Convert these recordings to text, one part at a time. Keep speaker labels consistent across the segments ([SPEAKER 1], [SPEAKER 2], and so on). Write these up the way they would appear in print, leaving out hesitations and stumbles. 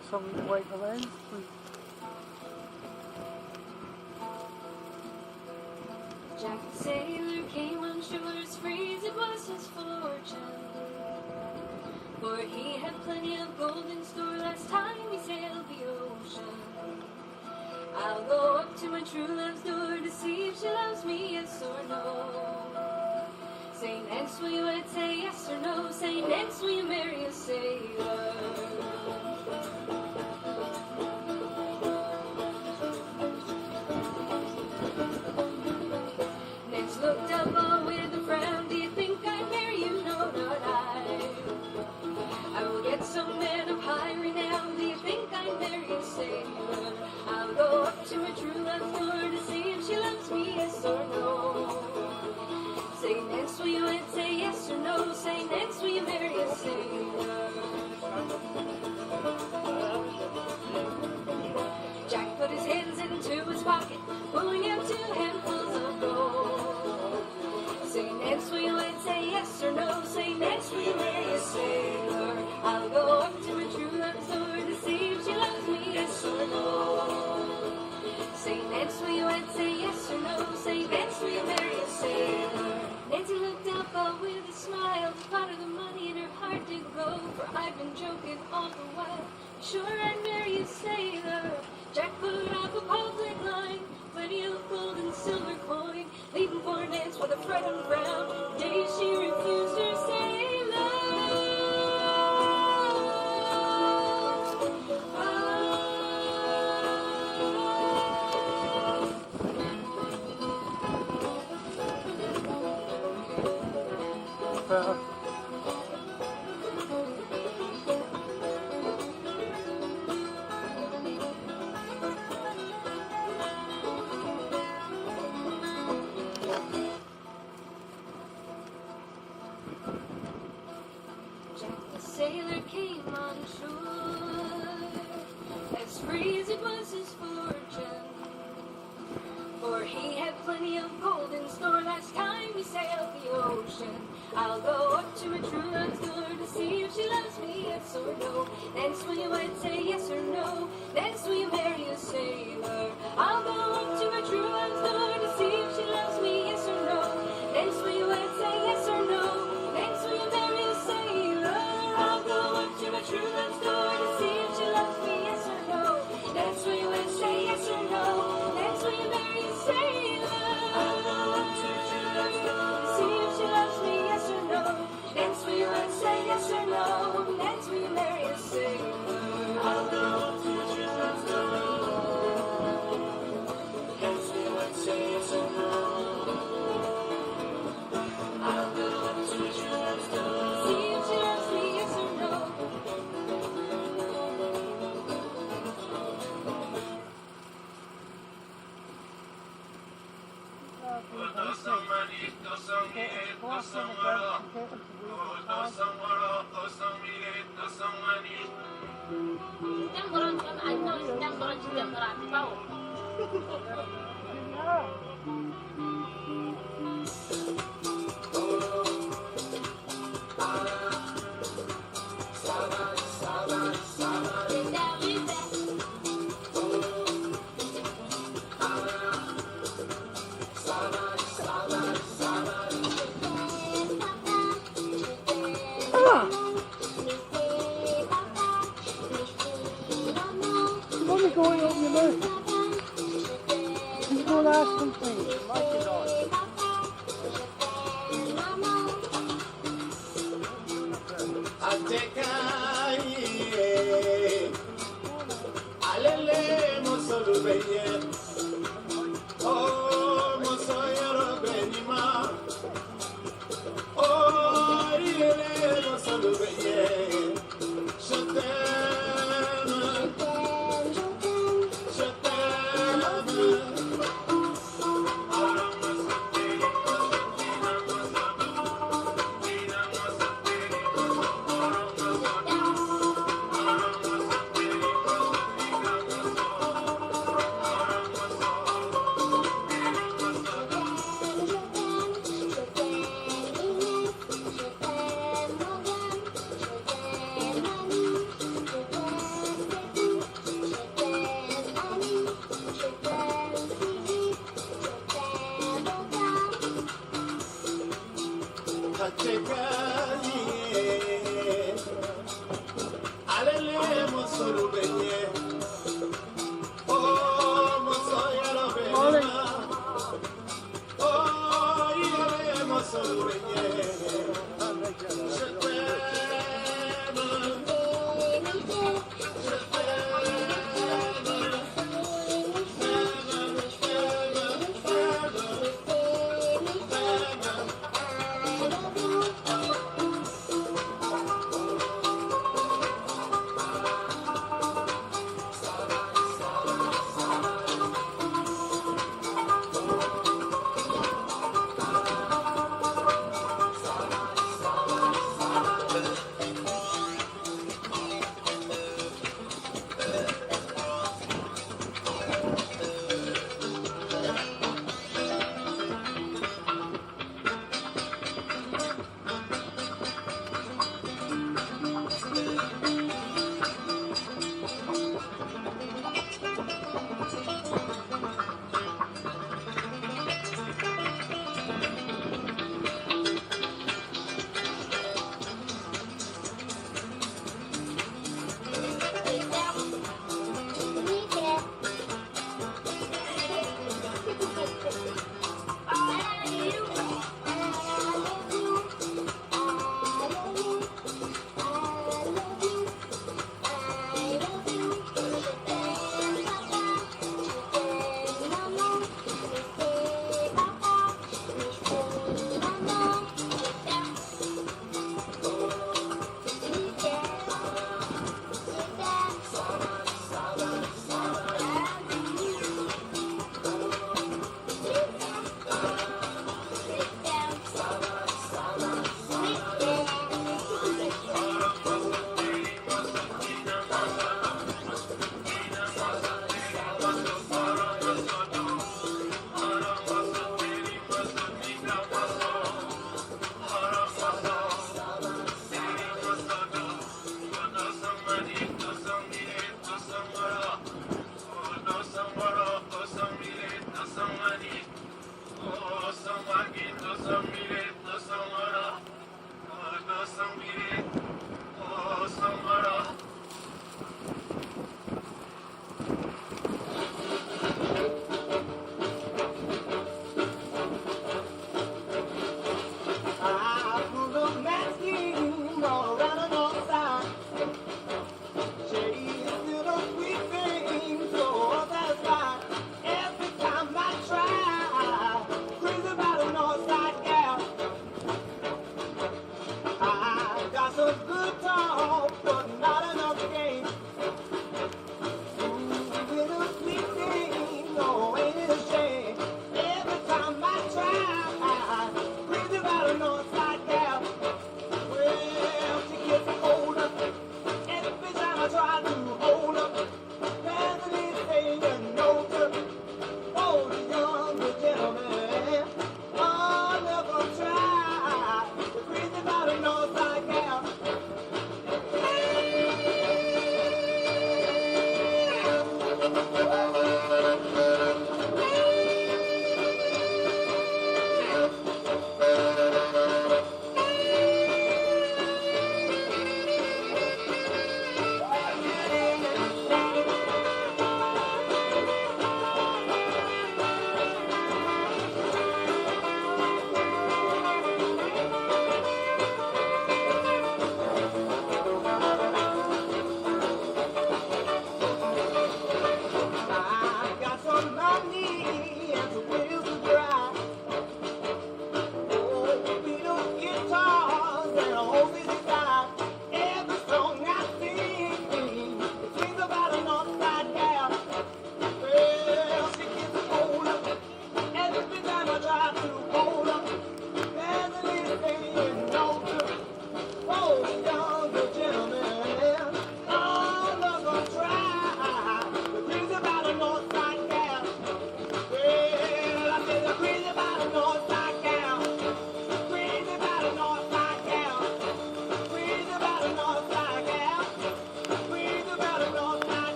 [SPEAKER 1] find something to wipe the lens, please.
[SPEAKER 2] Jack the sailor came on shore's freeze, it was his fortune. For he had plenty of gold in store last time he sailed the ocean. I'll go up to my true love's door to see if she loves me, yes or no. Say next, will you I'd say yes or no? Say next, will you marry a sailor? Next looked up all with a frown. Do you think I'd marry you? No, not I. I will get some man of high renown. Do you think I'd marry a sailor? I'll go up to my true love's door to see if she loves me, yes or no. Say next, will you and say yes or no? Say next, will you marry a sailor? Jack put his hands into his pocket, pulling out 2 handfuls of gold. Say next, will you and say yes or no? Say next, will you marry a sailor? I'll go up to my true love's door to see if she loves me, yes or no. Say next, will you and say yes or no? Say next, will you marry a sailor? Nancy looked up all with a smile. The thought of the money in her heart did grow. For I've been joking all the while. Sure, I'd marry a sailor. Jack put up a public line, plenty of gold and silver coin, leaving for Nance with a fret and frown. Day she refused her sailor. Jack the sailor came on shore, as free as it was his fortune. For he had plenty of gold in store last time we sailed the ocean. I'll go up to a true love's door to see if she loves me, yes or no. Next, will you I'd say yes or no? Next, will you marry a sailor? I'll go up to a true love's door to see if she loves me, yes or no. Next, will you I'd say yes or no? Next, will you marry a sailor? I'll go up to a true love's door to see if she loves me, yes or no. Next, will you I'd say yes or no? Next, will you marry a sailor? I'll go up to a true love's door to see if she loves me, yes or no. Next, will you I'd say yes or no? Next, will you marry a sailor? I'll go up to a true love's door. Next, will you I'd say yes or no? I'll go up to a true love's door. See if she loves me, yes or no.
[SPEAKER 1] Mommy going over your mouth. Can you go and ask them, please? The mic is on.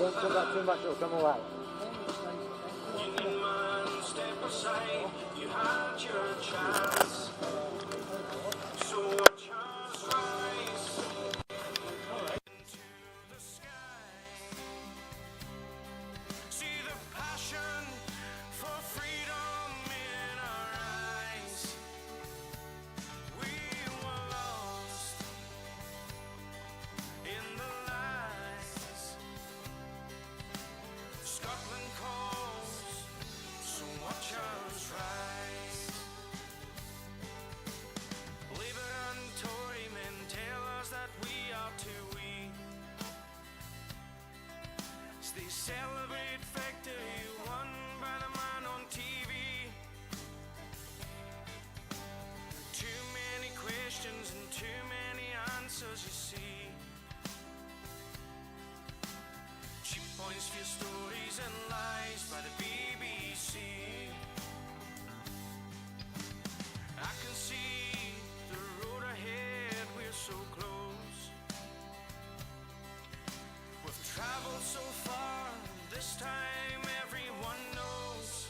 [SPEAKER 1] Don't come back too much, it'll come away.
[SPEAKER 3] Union man, step aside, you had your chance. So watch us rise into the sky. See the passion as they celebrate victory won by the man on TV. Too many questions and too many answers, you see. Cheap points for your stories and lies by the BBC. I can see the road ahead, we're so close. We've traveled so far, this time everyone knows.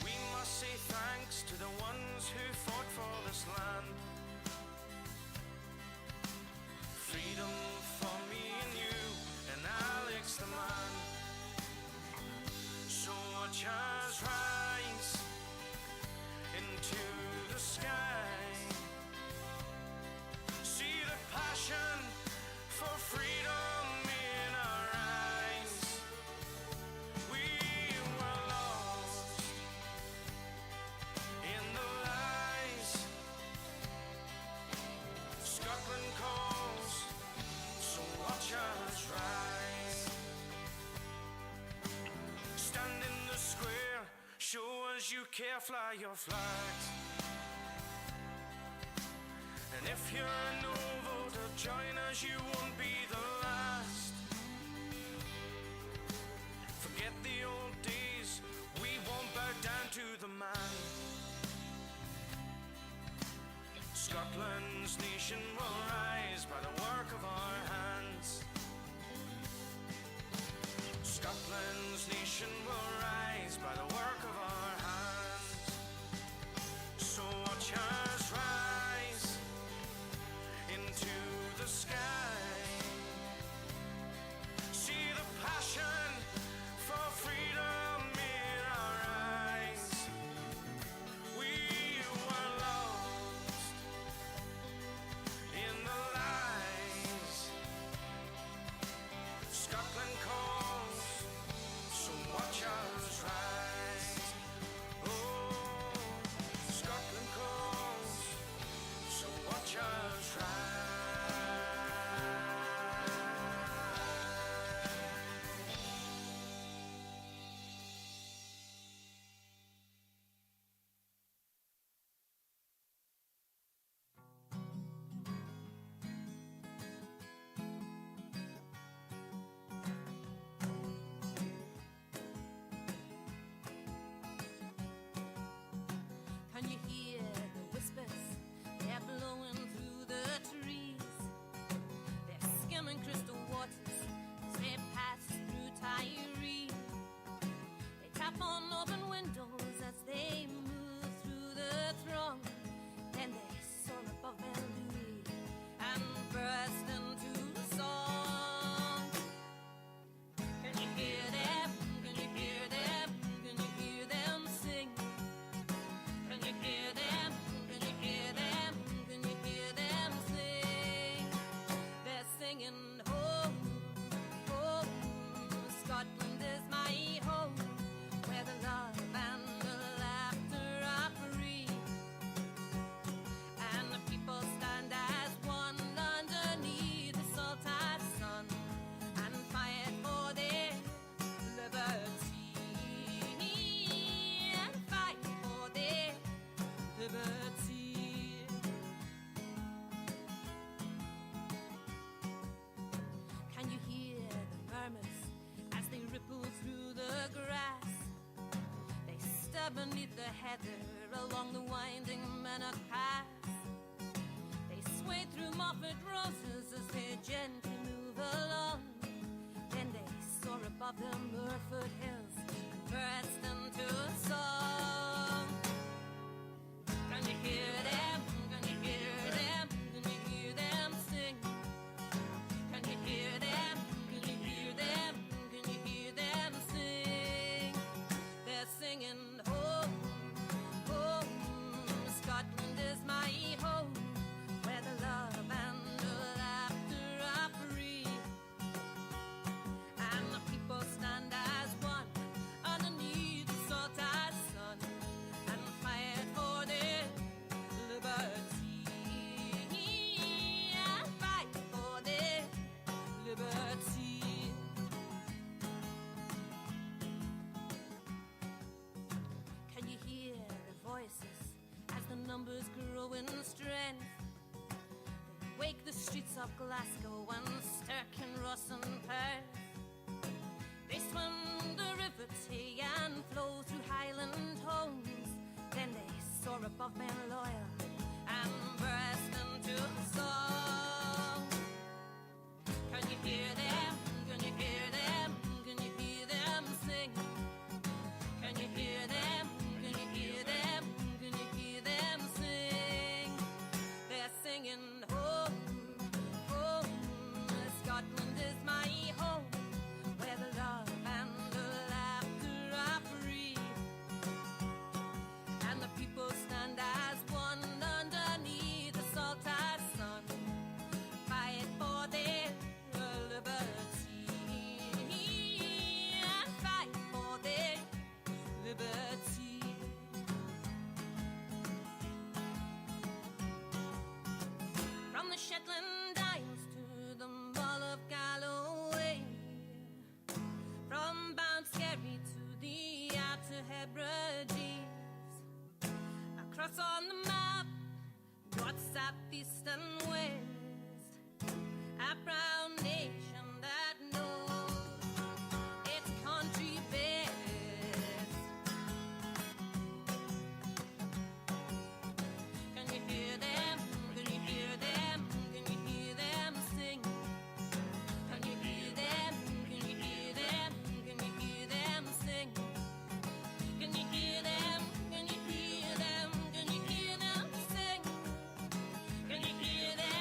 [SPEAKER 3] We must say thanks to the ones who fought for this land. Freedom for me and you and Alex the man. So watch us rise into the sky. See the passion for freedom in our eyes. We were lost in the lies. Scotland calls, so watch us rise. Stand in the square, show us you care, fly your flags. And if you're a no voter, join us, you won't be the last. Forget the old days, we won't bow down to the man. Scotland's nation will rise by the work of our hands. Scotland's nation will rise by the work of our hands. So watch us rise into the sky. See the passion for freedom in our eyes. We were lost in the lies. Scotland calls, so watch us rise. Oh, Scotland calls, so watch us rise.
[SPEAKER 2] Can you hear the whispers? They're blowing through the trees. They're skimming crystal waters as they pass through Tyree. They tap on open windows as they move through the throng. Then they soar above their Louis and burst into song. Can you hear them? Can you hear them? Can you hear them sing? Can you hear them? Can you hear them? Can you hear them sing? They're singing home, home. Scotland is my home, where the love and the laughter are free. And the people stand as one underneath the saltire sun and fight for their liberty. And fight for their liberty. Can you hear the murmurs as they ripple through the grass? They stir beneath the heather along the winding Mennock Pass. They sway through Moffat roses as they gently move along. Then they soar above the Murford hills and burst into song. Can you hear them? Can you hear them? Can you hear them sing? Can you hear them? Can you hear them? Can you hear them sing? They're singing home, home. Scotland is my home, where the love and the laughter are free.
[SPEAKER 4] liberty. Can you hear the voices as the numbers grow in strength? They wake the streets of Glasgow and Stirk and Ross and Perth. They swim the River Tay and flow through Highland homes. Then they soar above Ben Loyal and burst into song. Can you hear them? Can you hear them? Can you hear them sing? Can you hear them? Can you hear them? Can you hear them sing? They're singing home, home. Scotland is my home, where the love and the laughter are free, and the people stand as one underneath the saltire sun, fight for their liberty, and fight for their liberty. From the Shetland Isles to the Mull of Galloway, from Boundskerry to the Outer Hebrides, across on the map, north, south, east and west, a proud nation that knows its country best. Can you hear them? Can you hear them? Can you hear them sing? Can you hear them? Can you hear them? Can you hear them sing? Can you hear them? Can you hear them? Can you hear them sing? Can you hear them?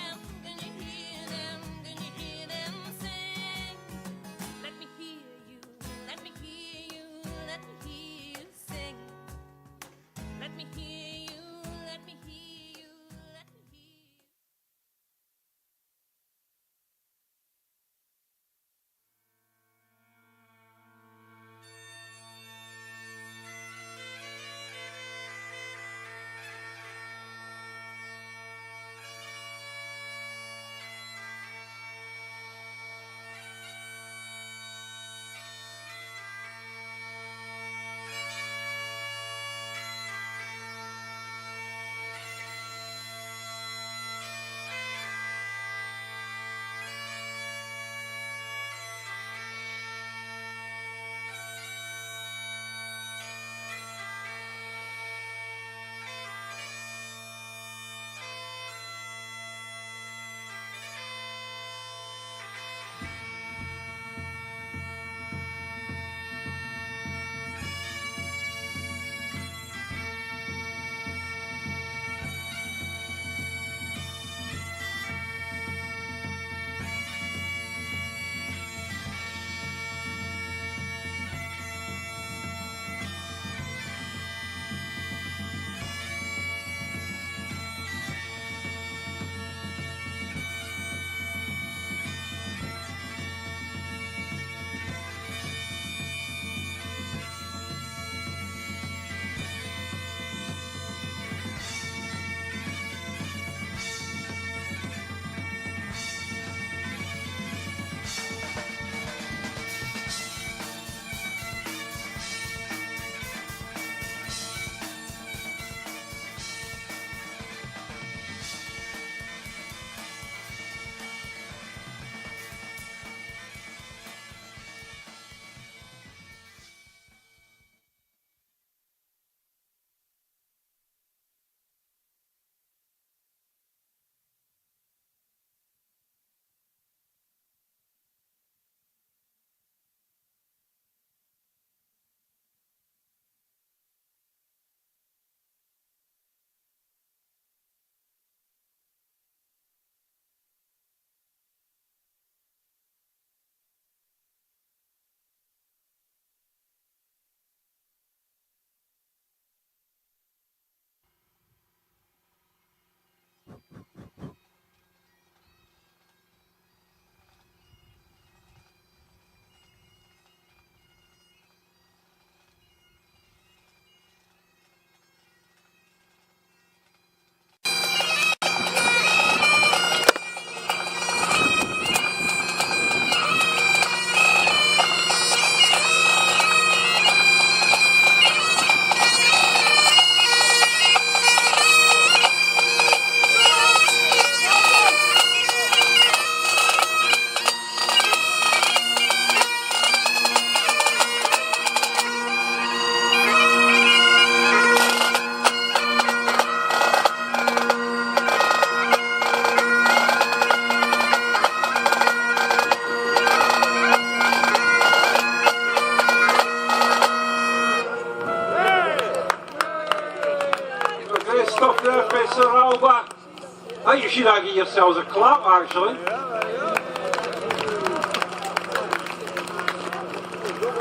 [SPEAKER 5] think you should give yourselves a clap, actually.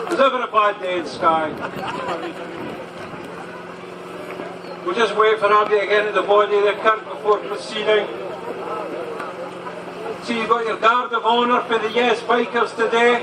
[SPEAKER 5] There's never a bad day in Skye. We'll just wait for Abby to get into the body of the kirk before proceeding. So you've got your guard of honour for the Yes Bikers today.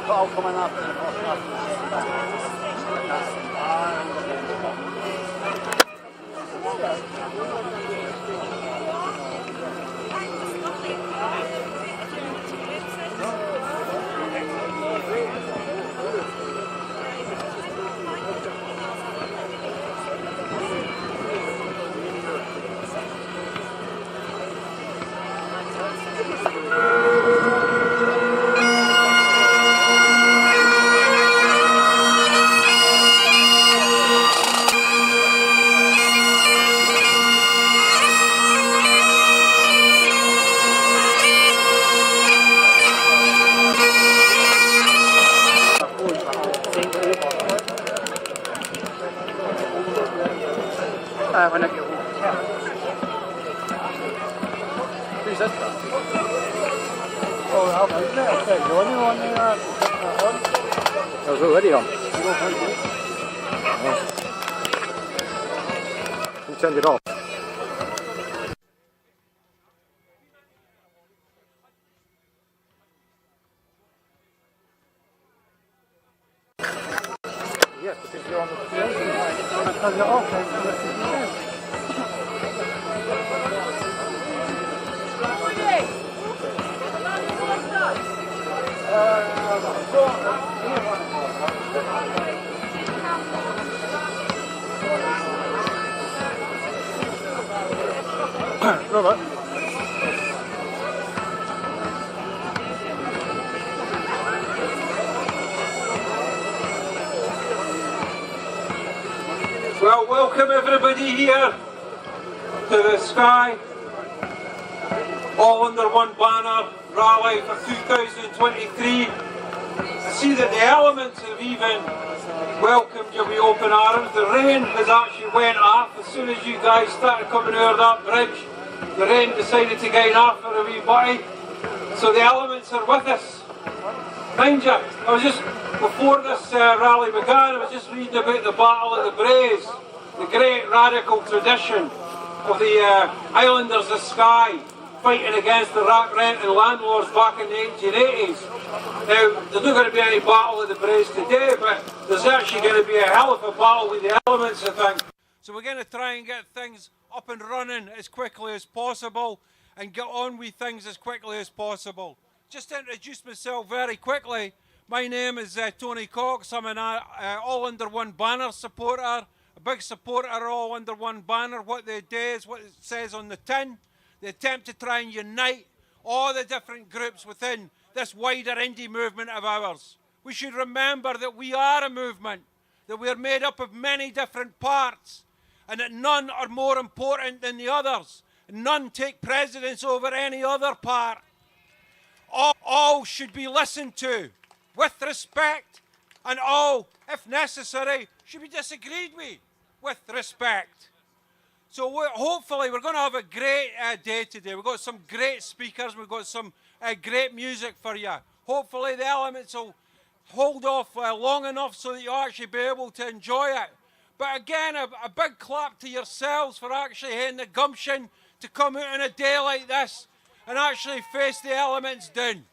[SPEAKER 1] I'll come in after. When I get home. Who's this guy? Oh, I'll take you on there. I was already on. You turned it off. Yes, because you're on the field. I turned it off. Robert.
[SPEAKER 5] Well, welcome everybody here to the Skye All Under One Banner Rally for 2023. I see that the elements have even welcomed you with open arms. The rain has actually went off as soon as you guys started coming over that bridge. The rain decided to get off for a wee bit. So the elements are with us. Mind you, I was just, before this rally began, I was just reading about the Battle of the Braes, the great radical tradition of the Islanders of Skye fighting against the rack renting landlords back in the 1880s. Now, there's not going to be any Battle of the Braes today, but there's actually going to be a hell of a battle with the elements, I think. So we're going to try and get things up and running as quickly as possible and get on with things as quickly as possible. Just to introduce myself very quickly, my name is Tony Cox. I'm an All Under One Banner supporter, a big supporter of All Under One Banner. What they do is what it says on the tin. They attempt to try and unite all the different groups within this wider indie movement of ours. We should remember that we are a movement, that we are made up of many different parts, and that none are more important than the others. None take precedence over any other part. All should be listened to with respect, and all, if necessary, should be disagreed with respect. So hopefully we're going to have a great day today. We've got some great speakers, we've got some great music for you. Hopefully the elements will hold off long enough so that you'll actually be able to enjoy it. But again, a big clap to yourselves for actually having the gumption to come out on a day like this and actually face the elements down.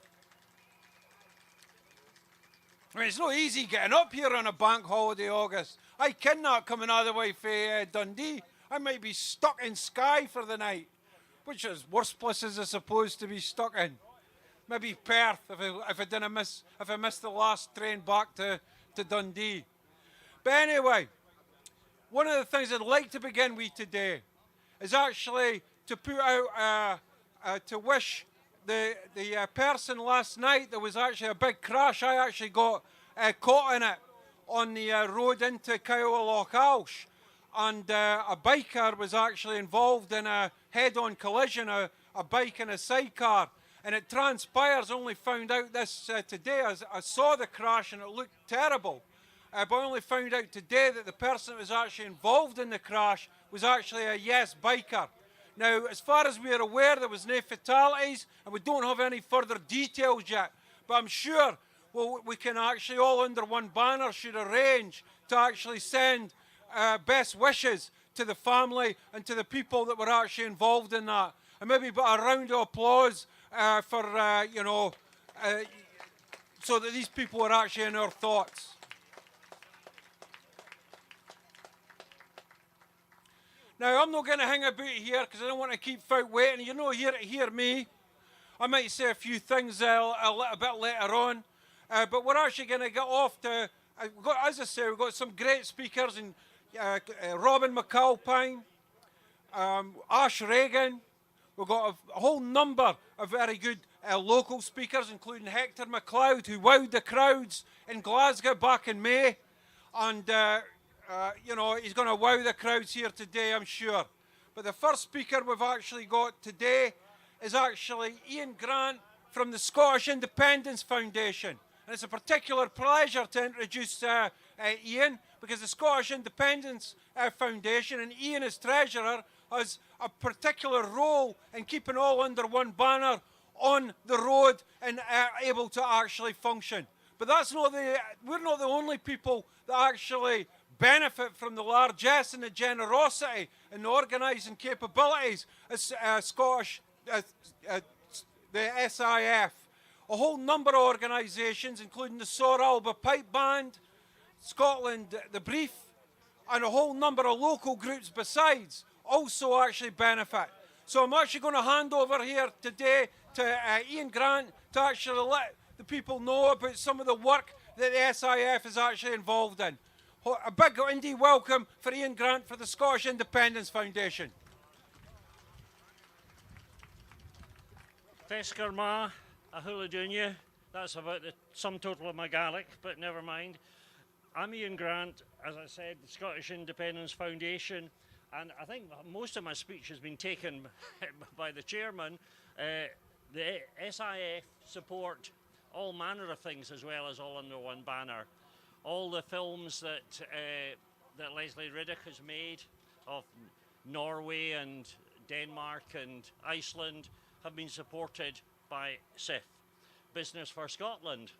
[SPEAKER 5] I mean, it's not easy getting up here on a bank holiday, August. I cannot coming all the way from Dundee. I might be stuck in Skye for the night, which is worse places, I suppose, to be stuck in. maybe Perth if I missed the last train back to Dundee. But anyway, one of the things I'd like to begin with today is actually to put out to wish the person last night. There was actually a big crash. I actually got caught in it on the road into Kyleakin, and a biker was actually involved in a head-on collision, a bike and a sidecar. And it transpires, only found out this today. I saw the crash and it looked terrible. But I only found out today that the person that was actually involved in the crash was actually a Yes biker. Now, as far as we are aware, there was no fatalities, and we don't have any further details yet. But I'm sure we can actually all under one banner should arrange to actually send best wishes to the family and to the people that were actually involved in that. And maybe a round of applause for, so that these people are actually in our thoughts. Now, I'm not going to hang about here because I don't want to keep folk waiting. You're not here to hear me. I might say a few things a little bit later on. But we're actually going to get off to, as I say, we've got some great speakers, in Robin McAlpine, Ash Reagan. We've got a whole number of very good local speakers, including Hector McLeod, who wowed the crowds in Glasgow back in May. And he's going to wow the crowds here today, I'm sure. But the first speaker we've actually got today is actually Ian Grant from the Scottish Independence Foundation. And it's a particular pleasure to introduce Ian, because the Scottish Independence Foundation, and Ian as treasurer, has a particular role in keeping all under one banner on the road and able to actually function. But we're not the only people that actually benefit from the largesse and the generosity and the organising capabilities of Scottish, the SIF. A whole number of organisations, including the Sor Alba Pipe Band, Scotland The Brief, and a whole number of local groups besides, also actually benefit. So I'm actually going to hand over here today to Ian Grant to actually let the people know about some of the work that the SIF is actually involved in. A big indie welcome for Ian Grant for the Scottish Independence Foundation.
[SPEAKER 6] Tesker Ma, Ahula Dunya. That's about the sum total of my Gaelic, but never mind. I'm Ian Grant, as I said, the Scottish Independence Foundation, and I think most of my speech has been taken by the chairman. The SIF support all manner of things as well as all under one banner. All the films that Leslie Riddick has made of Norway and Denmark and Iceland have been supported by SIF. Business for Scotland,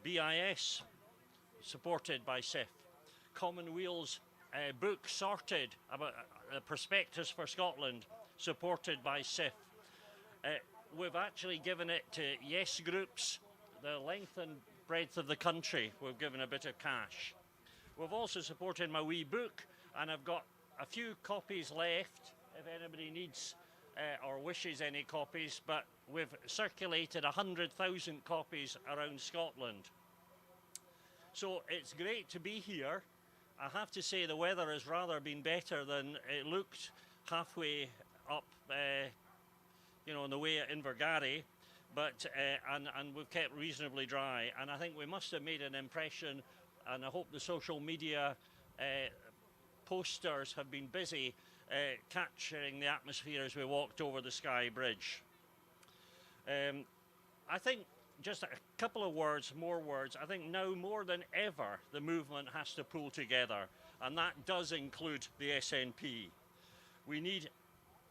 [SPEAKER 6] BIS, supported by SIF. Commonweal's book Sorted, about a prospectus for Scotland, supported by SIF. We've actually given it to Yes groups, the length and breadth of the country. We've given a bit of cash. We've also supported my wee book, and I've got a few copies left if anybody needs or wishes any copies, but we've circulated 100,000 copies around Scotland. So it's great to be here. I have to say the weather has rather been better than it looked halfway up, on the way at Invergarry, but and we've kept reasonably dry. And I think we must have made an impression, and I hope the social media posters have been busy capturing the atmosphere as we walked over the Skye Bridge. I think just a couple of more words. I think now more than ever the movement has to pull together, and that does include the SNP. We need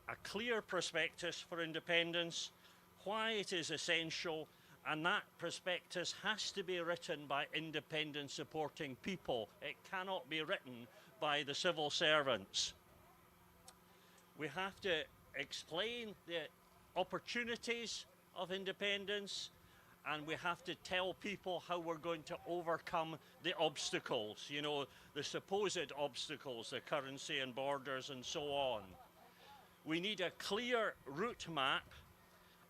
[SPEAKER 6] a clear prospectus for independence, why it is essential, and that prospectus has to be written by independence supporting people. It cannot be written by the civil servants. We have to explain the opportunities of independence, and we have to tell people how we're going to overcome the obstacles, the supposed obstacles, the currency and borders and so on. We need a clear route map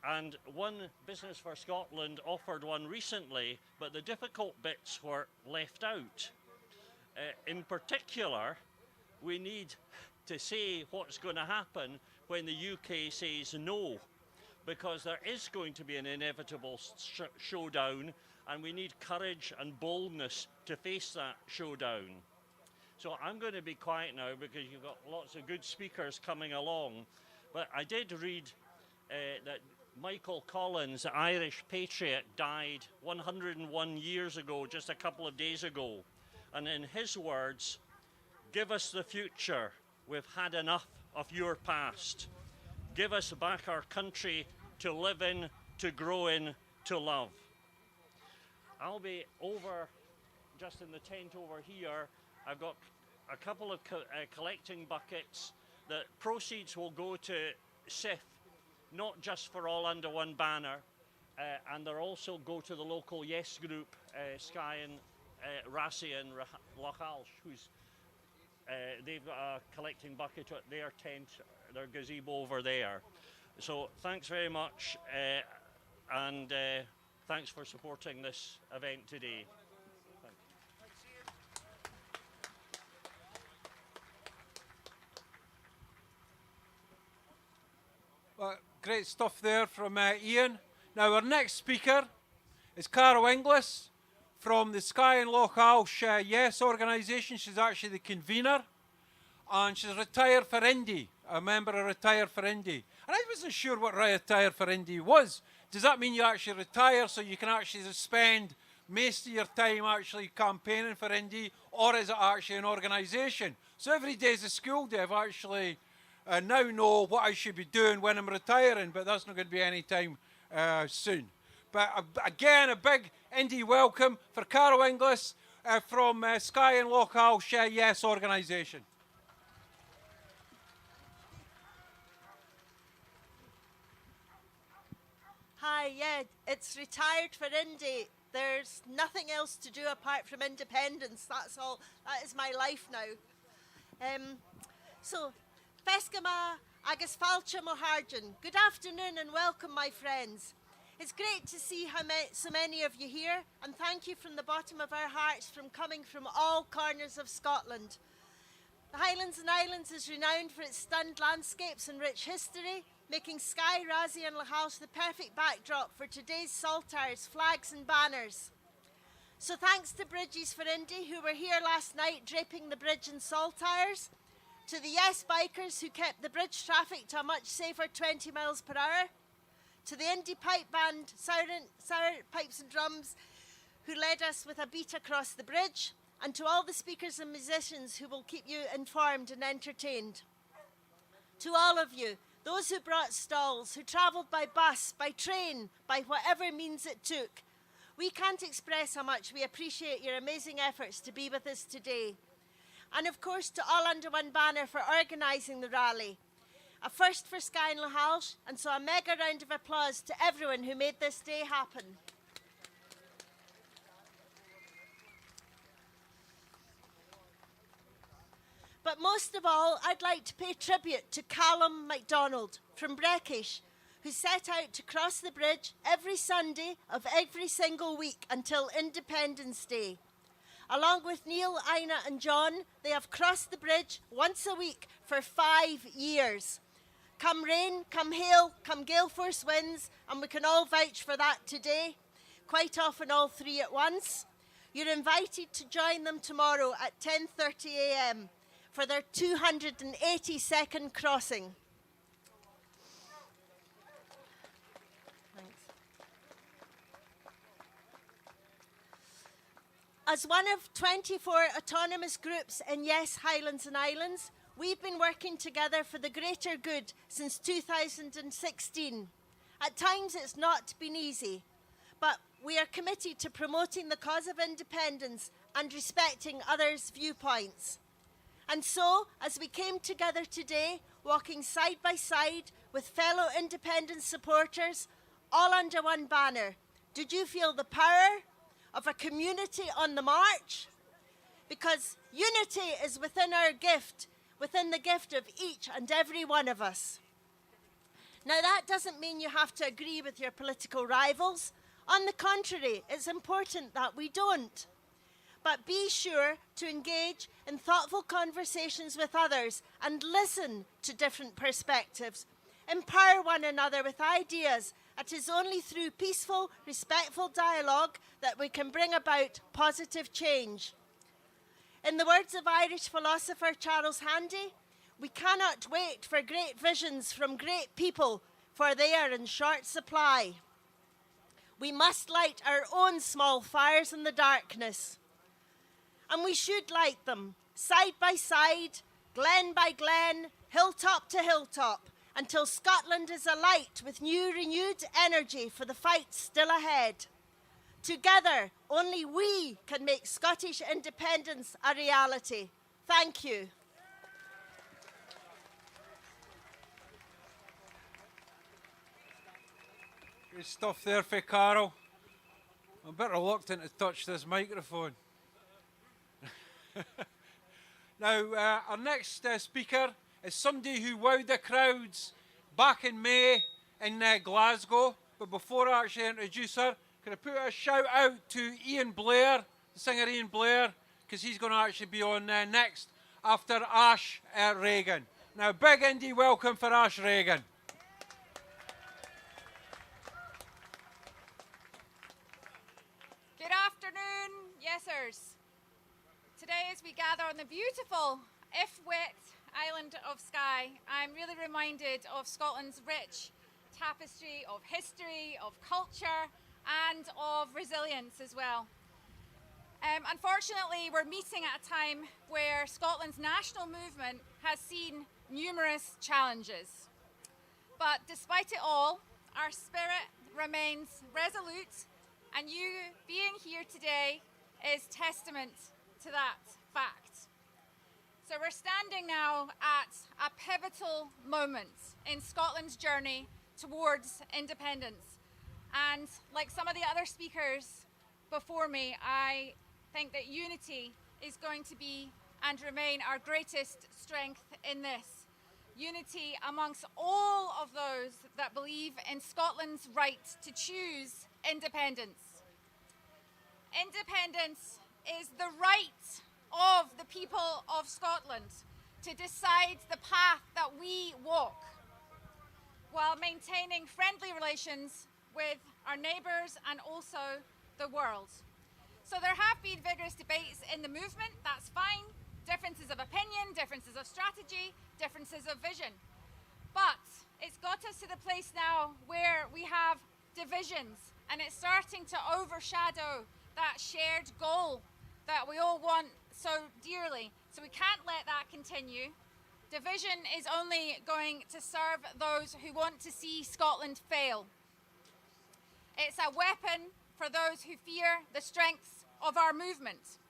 [SPEAKER 6] And one Business for Scotland offered one recently, but the difficult bits were left out. In particular, we need to say what's going to happen when the UK says no, because there is going to be an inevitable showdown, and we need courage and boldness to face that showdown. So I'm going to be quiet now because you've got lots of good speakers coming along. But I did read that Michael Collins, the Irish patriot, died 101 years ago, just a couple of days ago. And in his words, "Give us the future. We've had enough of your past. Give us back our country to live in, to grow in, to love." I'll be over just in the tent over here. I've got a couple of collecting buckets. The proceeds will go to SIF, not just for All Under One Banner, and they'll also go to the local Yes group, Skye and Rassie and Lochalsh, who's they've got a collecting bucket at their tent, their gazebo over there. So thanks very much, and thanks for supporting this event today.
[SPEAKER 5] Well, great stuff there from Ian. Now our next speaker is Carol Inglis from the Skye and Lochalsh Yes organisation. She's actually the convener, and she's retired for Indy, a member of Retire for Indy. And I wasn't sure what Retire for Indy was. Does that mean you actually retire so you can actually spend most of your time actually campaigning for Indy, or is it actually an organisation? So every day is a school day. I've actually now know what I should be doing when I'm retiring, but that's not going to be any time soon. But again, a big Indy welcome for Carol Inglis from Skye and Lochalsh Yes organisation.
[SPEAKER 7] Hi, yeah, it's Retired for Indy. There's nothing else to do apart from independence. That's all. That is my life now. So, Feskama agus Falcha Moharjan. Good afternoon and welcome, my friends. It's great to see so many of you here, and thank you from the bottom of our hearts from coming from all corners of Scotland. The Highlands and Islands is renowned for its stunned landscapes and rich history, making Skye, Rassie and Lochalsh the perfect backdrop for today's saltires, flags and banners. So thanks to Bridges for Indy, who were here last night draping the bridge in saltires, to the Yes bikers who kept the bridge traffic to a much safer 20 miles per hour, to the Indy pipe band, Sour Pipes and Drums, who led us with a beat across the bridge, and to all the speakers and musicians who will keep you informed and entertained. To all of you, those who brought stalls, who travelled by bus, by train, by whatever means it took, we can't express how much we appreciate your amazing efforts to be with us today. And of course to All Under One Banner for organising the rally. A first for Skye and Lochalsh, and so a mega round of applause to everyone who made this day happen. But most of all, I'd like to pay tribute to Callum MacDonald from Breckish, who set out to cross the bridge every Sunday of every single week until Independence Day. Along with Neil, Ina and John, they have crossed the bridge once a week for 5 years. Come rain, come hail, come gale force winds, and we can all vouch for that today, quite often all three at once. You're invited to join them tomorrow at 10:30 a.m. for their 282nd crossing. Thanks. As one of 24 autonomous groups in Yes Highlands and Islands, we've been working together for the greater good since 2016. At times it's not been easy, but we are committed to promoting the cause of independence and respecting others' viewpoints. And so, as we came together today, walking side by side with fellow independence supporters, all under one banner, did you feel the power of a community on the march? Because unity is within our gift, within the gift of each and every one of us. Now, that doesn't mean you have to agree with your political rivals. On the contrary, it's important that we don't. But be sure to engage in thoughtful conversations with others and listen to different perspectives. Empower one another with ideas. It is only through peaceful, respectful dialogue that we can bring about positive change. In the words of Irish philosopher Charles Handy, we cannot wait for great visions from great people, for they are in short supply. We must light our own small fires in the darkness. And we should light them, side by side, glen by glen, hilltop to hilltop, until Scotland is alight with new renewed energy for the fight still ahead. Together, only we can make Scottish independence a reality. Thank you.
[SPEAKER 5] Good stuff there for Carol. I'm a bit reluctant to touch this microphone. Now, our next speaker is somebody who wowed the crowds back in May in Glasgow. But before I actually introduce her, can I put a shout out to Ian Blair, the singer Ian Blair, because he's going to actually be on next after Ash Reagan. Now, big indie welcome for Ash Reagan.
[SPEAKER 8] Good afternoon, yesers. Today, as we gather on the beautiful, if wet, island of Skye, I'm really reminded of Scotland's rich tapestry of history, of culture, and of resilience as well. Unfortunately, we're meeting at a time where Scotland's national movement has seen numerous challenges. But despite it all, our spirit remains resolute, and you being here today is testament to that fact. So we're standing now at a pivotal moment in Scotland's journey towards independence. And like some of the other speakers before me, I think that unity is going to be and remain our greatest strength in this. Unity amongst all of those that believe in Scotland's right to choose independence. Independence is the right of the people of Scotland to decide the path that we walk, while maintaining friendly relations with our neighbours and also the world. So there have been vigorous debates in the movement, that's fine. Differences of opinion, differences of strategy, differences of vision. But it's got us to the place now where we have divisions, and it's starting to overshadow that shared goal that we all want so dearly. So we can't let that continue. Division is only going to serve those who want to see Scotland fail. It's a weapon for those who fear the strengths of our movement.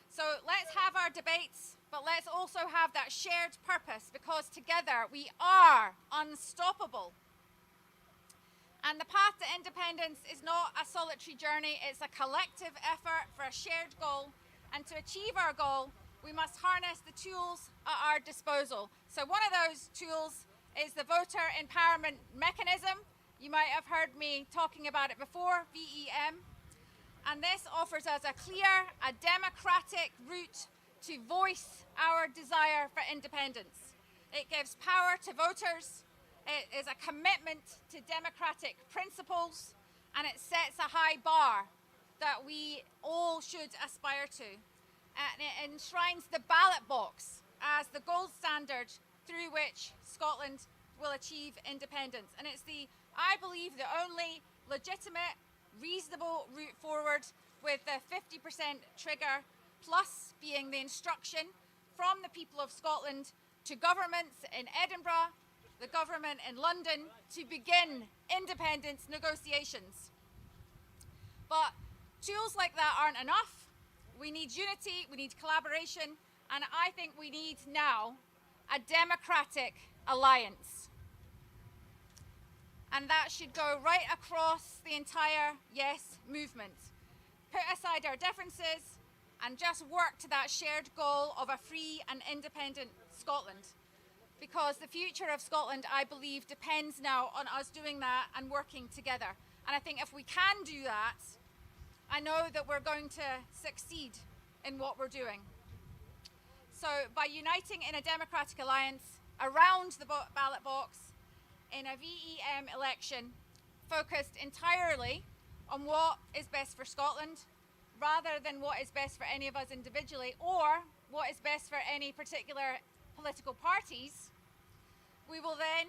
[SPEAKER 8] So let's have our debates, but let's also have that shared purpose, because together we are unstoppable. And the path to independence is not a solitary journey, it's a collective effort for a shared goal. And to achieve our goal, we must harness the tools at our disposal. So one of those tools is the voter empowerment mechanism. You might have heard me talking about it before, VEM. And this offers us a clear, a democratic route to voice our desire for independence. It gives power to voters. It is a commitment to democratic principles, and it sets a high bar that we all should aspire to. And it enshrines the ballot box as the gold standard through which Scotland will achieve independence. And it's I believe, the only legitimate, reasonable route forward, with the 50% trigger, plus being the instruction from the people of Scotland to governments in Edinburgh, the government in London, to begin independence negotiations. But tools like that aren't enough. We need unity, we need collaboration, and I think we need now a democratic alliance. And that should go right across the entire Yes movement. Put aside our differences and just work to that shared goal of a free and independent Scotland. because the future of Scotland, I believe, depends now on us doing that and working together. And I think if we can do that, I know that we're going to succeed in what we're doing. So by uniting in a democratic alliance around the ballot box in a VEM election focused entirely on what is best for Scotland rather than what is best for any of us individually or what is best for any particular political parties, we will then,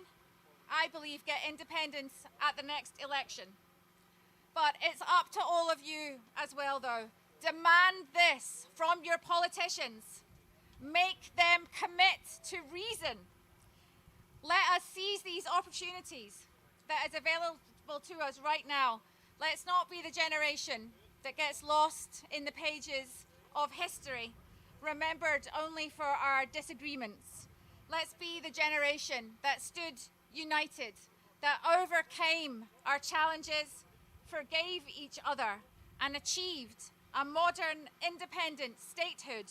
[SPEAKER 8] I believe, get independence at the next election. But it's up to all of you as well, though. Demand this from your politicians. Make them commit to reason. Let us seize these opportunities that is available to us right now. Let's not be the generation that gets lost in the pages of history, remembered only for our disagreements. Let's be the generation that stood united, that overcame our challenges, forgave each other, and achieved a modern, independent statehood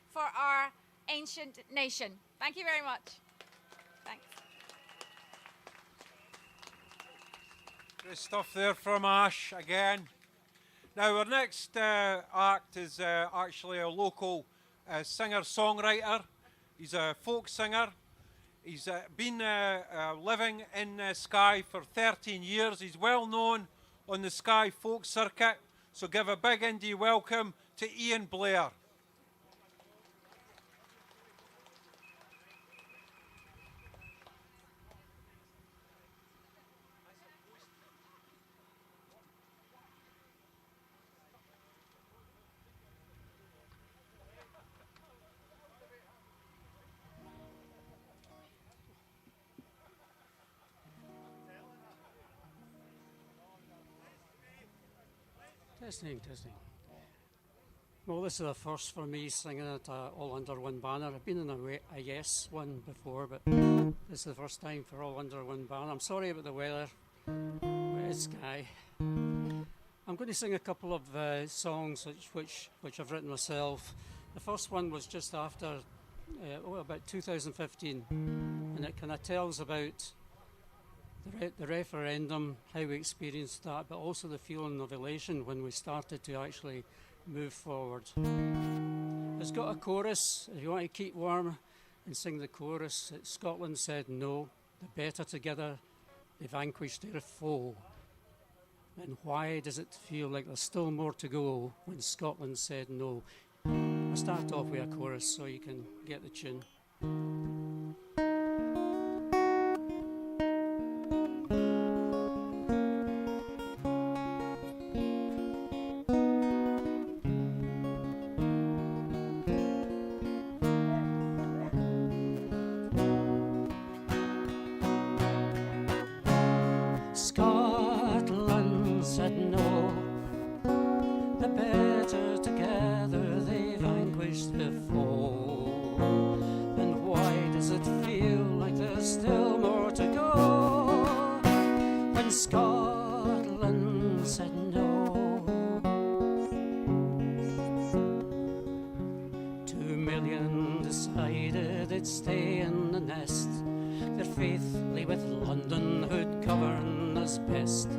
[SPEAKER 8] for our ancient nation. Thank you very much. Thanks.
[SPEAKER 5] Great stuff there from Ash again. Now our next act is actually a local singer-songwriter. He's a folk singer. He's been living in Skye for 13 years. He's well known on the Skye folk circuit. So give a big indie welcome to Ian Blair.
[SPEAKER 9] Testing. Well, this is a first for me singing it all under one banner. I've been in a yes one before, but this is the first time for all under one banner. I'm sorry about the weather, but it's Skye. I'm going to sing a couple of songs which I've written myself. The first one was just after, about 2015, and it kind of tells about the referendum, how we experienced that, but also the feeling of elation when we started to actually move forward. It's got a chorus. If you want to keep warm and sing the chorus, Scotland said no, the better together, they vanquished their foe. And why does it feel like there's still more to go when Scotland said no? I'll start off with a chorus so you can get the tune. Scotland said no, the better together they vanquished the foe. And why does it feel like there's still more to go when Scotland said no? 2 million decided they'd stay in the nest. Their faith lay with London, who'd govern us best.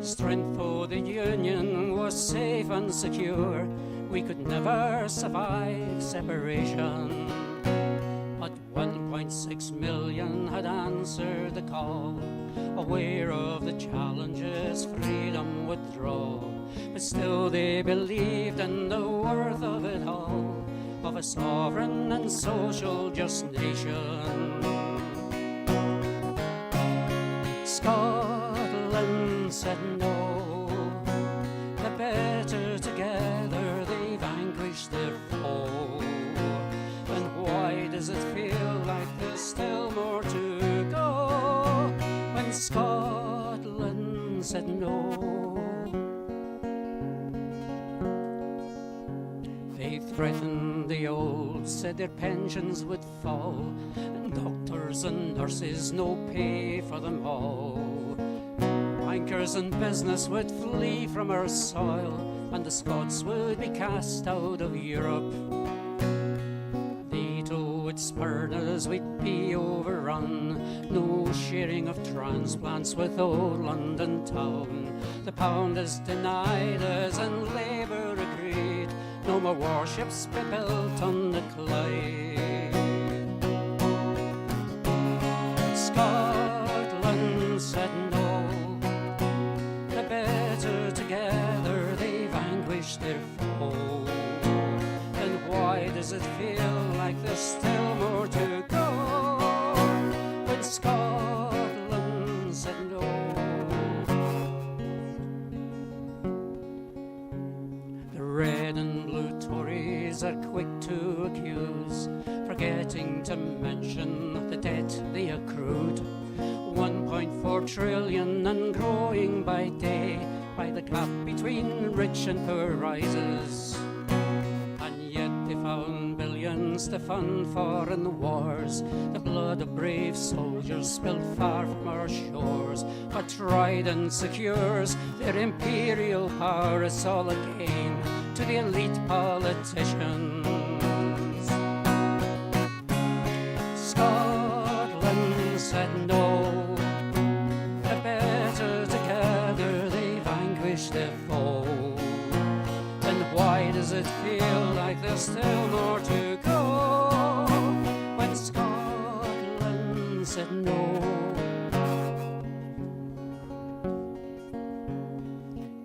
[SPEAKER 9] Strength for the Union was safe and secure. We could never survive separation. But 1.6 million had answered the call, aware of the challenges freedom would draw. But still they believed in the worth of it all, of a sovereign and social just nation. Scotland said no, the better together they vanquished their foe. And why does it feel like there's still more to go when Scotland said no? They threatened the old, said their pensions would fall, and doctors and nurses no pay for them all. Bankers and business would flee from our soil, and the Scots would be cast out of Europe. Veto would would spurn us, we'd be overrun. No sharing of transplants with old London town. The pound is denied us and Labour agreed. No more warships be built on the Clyde. Scotland said no. The better together they vanquish their foe. And why does it feel like there's still more to go? When Scotland said no. The red and blue Tories are quick to accuse, forgetting to mention the debt they accrued. 1.4 trillion and growing by day, by the gap between rich and poor rises. And yet they found billions to fund foreign wars. The blood of brave soldiers spilled far from our shores. But Trident secures their imperial power. It's all a game to the elite politicians. Scotland said no. The better together they vanquish their foe. And why does it feel like there's still more to go? When Scotland said no.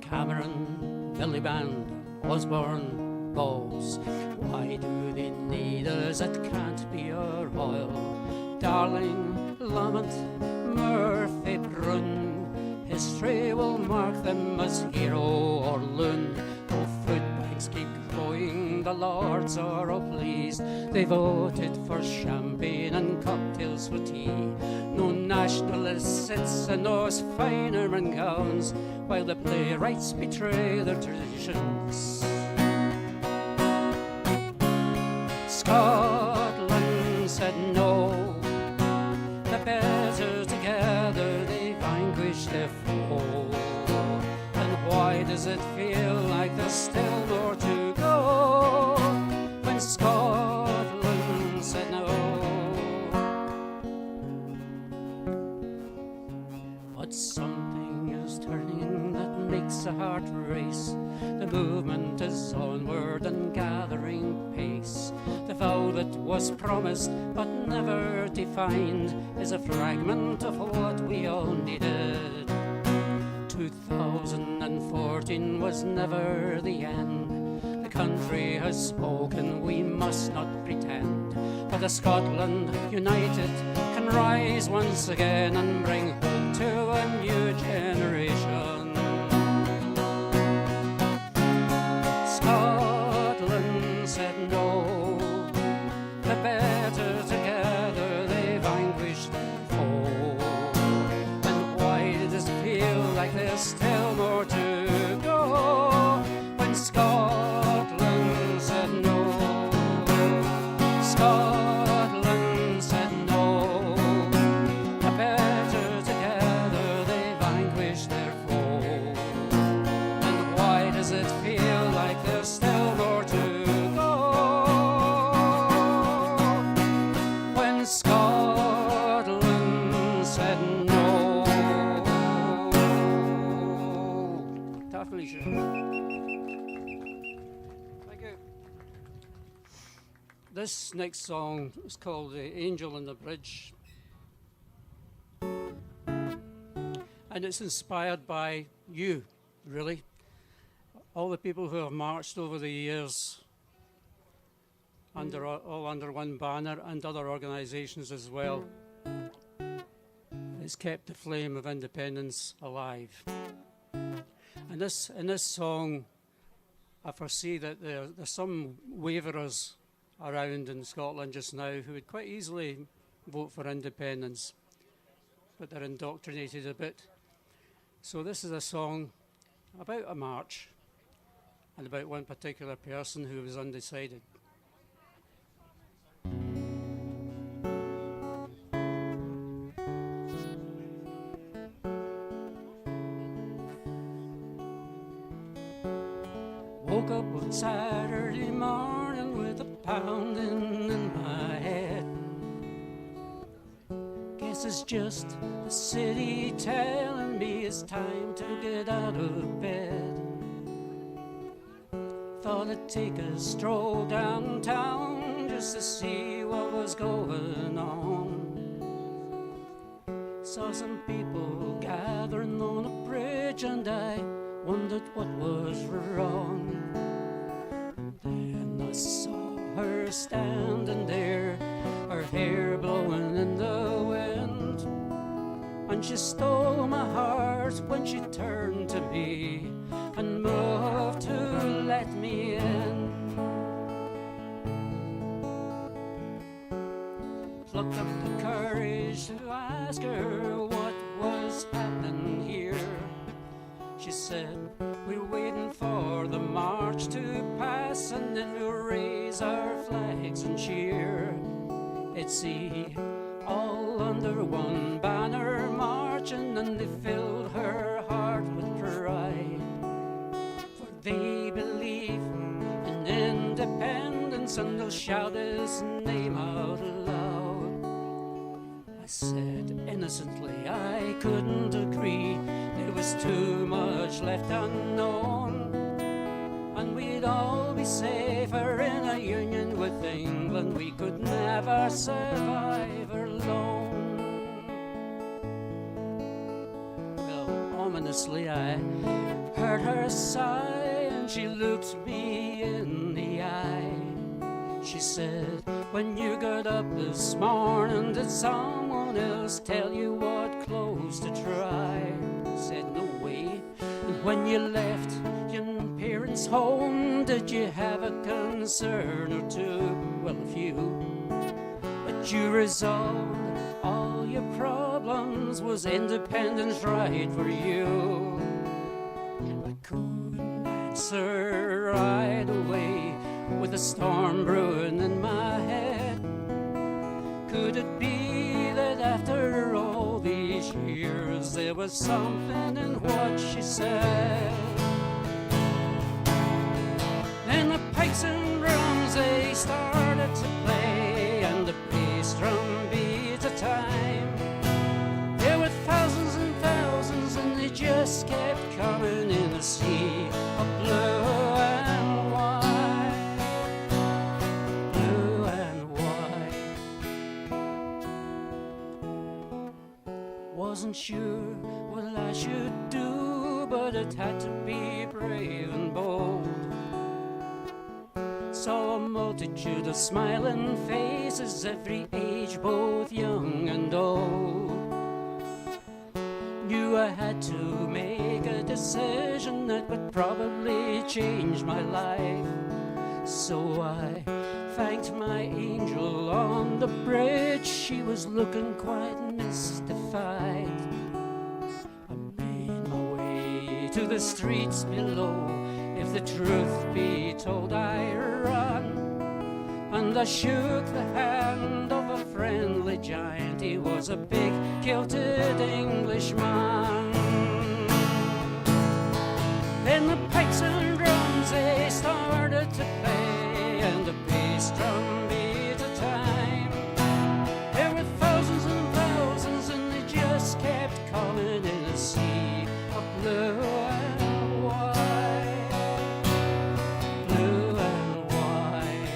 [SPEAKER 9] Cameron, Miliband, Osborne, Bowles. Why do they need us? It can't be our oil. Darling, Lamont, Murphy, Brun. History will mark them as hero or loon. Though food banks keep growing, the Lords are all pleased. They voted for champagne and cocktails for tea. No nationalist sits in those fine ermine gowns, while the playwrights betray their traditions. Scotland said no. The better together they vanquish their foe. And why does it feel like there's still more to go? When Scotland said no. But something is turning that makes the heart race. The movement is onward and gathering pace. The vow that was promised but never defined is a fragment of what we all needed. 2014 was never the end. The country has spoken, we must not pretend. But a Scotland united can rise once again and bring hope to a new generation. Scotland said no. The better together they vanquish their foe. And why does it feel like there's still more to go? When Scotland said no. Scotland said no. The better together they vanquish their foe. And why does it feel like there's still more to go? When Scotland said no. Definitely sure. Thank you. This next song is called The Angel on the Bridge. And it's inspired by you, really. All the people who have marched over the years all under one banner, and other organisations as well. It's kept the flame of independence alive. And in this song, I foresee that there's some waverers around in Scotland just now who would quite easily vote for independence, but they're indoctrinated a bit. So this is a song about a march and about one particular person who was undecided. Woke up on Saturday morning with a pounding in my head. this is just the city telling me it's time to get out of bed. Thought I'd take a stroll downtown just to see what was going on. Saw some people gathering on a bridge and I wondered what was wrong. Then I saw her standing there, her hair blowing in the wind, and she stole my heart when she turned to me and moved to let me in. Plucked up the courage to ask her what was happening here. She said, we're waiting for the march to pass and then we'll raise our flags and cheer. It's the all under one banner marching, and they filled her heart with pride. For they believe in independence and they'll shout his name out loud. I said innocently I couldn't agree. There was too much left unknown, and we'd all be safer in a union with England. We could never survive alone. Well, ominously I heard her sigh, and she looked me in the eye. She said, when you got up this morning, did someone else tell you what clothes to try? Said, no way. And when you left your parents' home, did you have a concern or two? Well, a few. But you resolved all your problems was independence right for you. And I couldn't answer right away with a storm brewing in my head. Could it be that after all these years there was something in what she said? Then the pipes and drums they started to play, and the bass drum beat a time. There were thousands and thousands, and they just kept coming in a sea of blue and white, blue and white. Wasn't sure what I should do, but it had to be brave and bold. Saw a multitude of smiling faces, every age, both young and old. Knew I had to make a decision that would probably change my life. So I thanked my angel on the bridge. She was looking quite mystified. I made my way to the streets below. If the truth be told, I ran, and I shook the hand of a friendly giant. He was a big, kilted Englishman. Then the pipes and drums, they started to play, and the bass drum beat a time. There were thousands and thousands, and they just kept coming in a sea of blue and white, blue and white.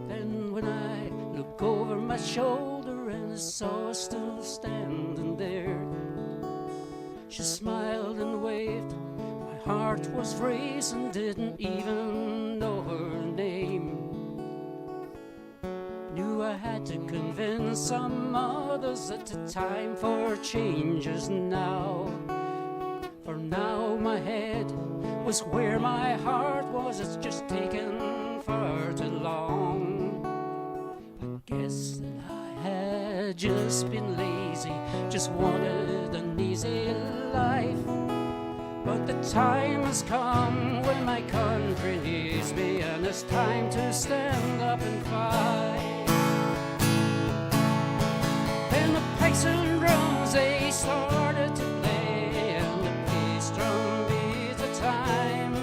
[SPEAKER 9] Then when I look over my shoulder and I saw her still standing there, she smiled and waved. My heart was racing, didn't even know her name. Knew I had to convince some others that the time for change is now. For now my head was where my heart was. It's just taken far too long. I guess that I had just been lazy, just wanted an easy life. But the time has come when my country needs me, and it's time to stand up and fight. Then the pipes and drums, they started to play, and the bass drum beat the time.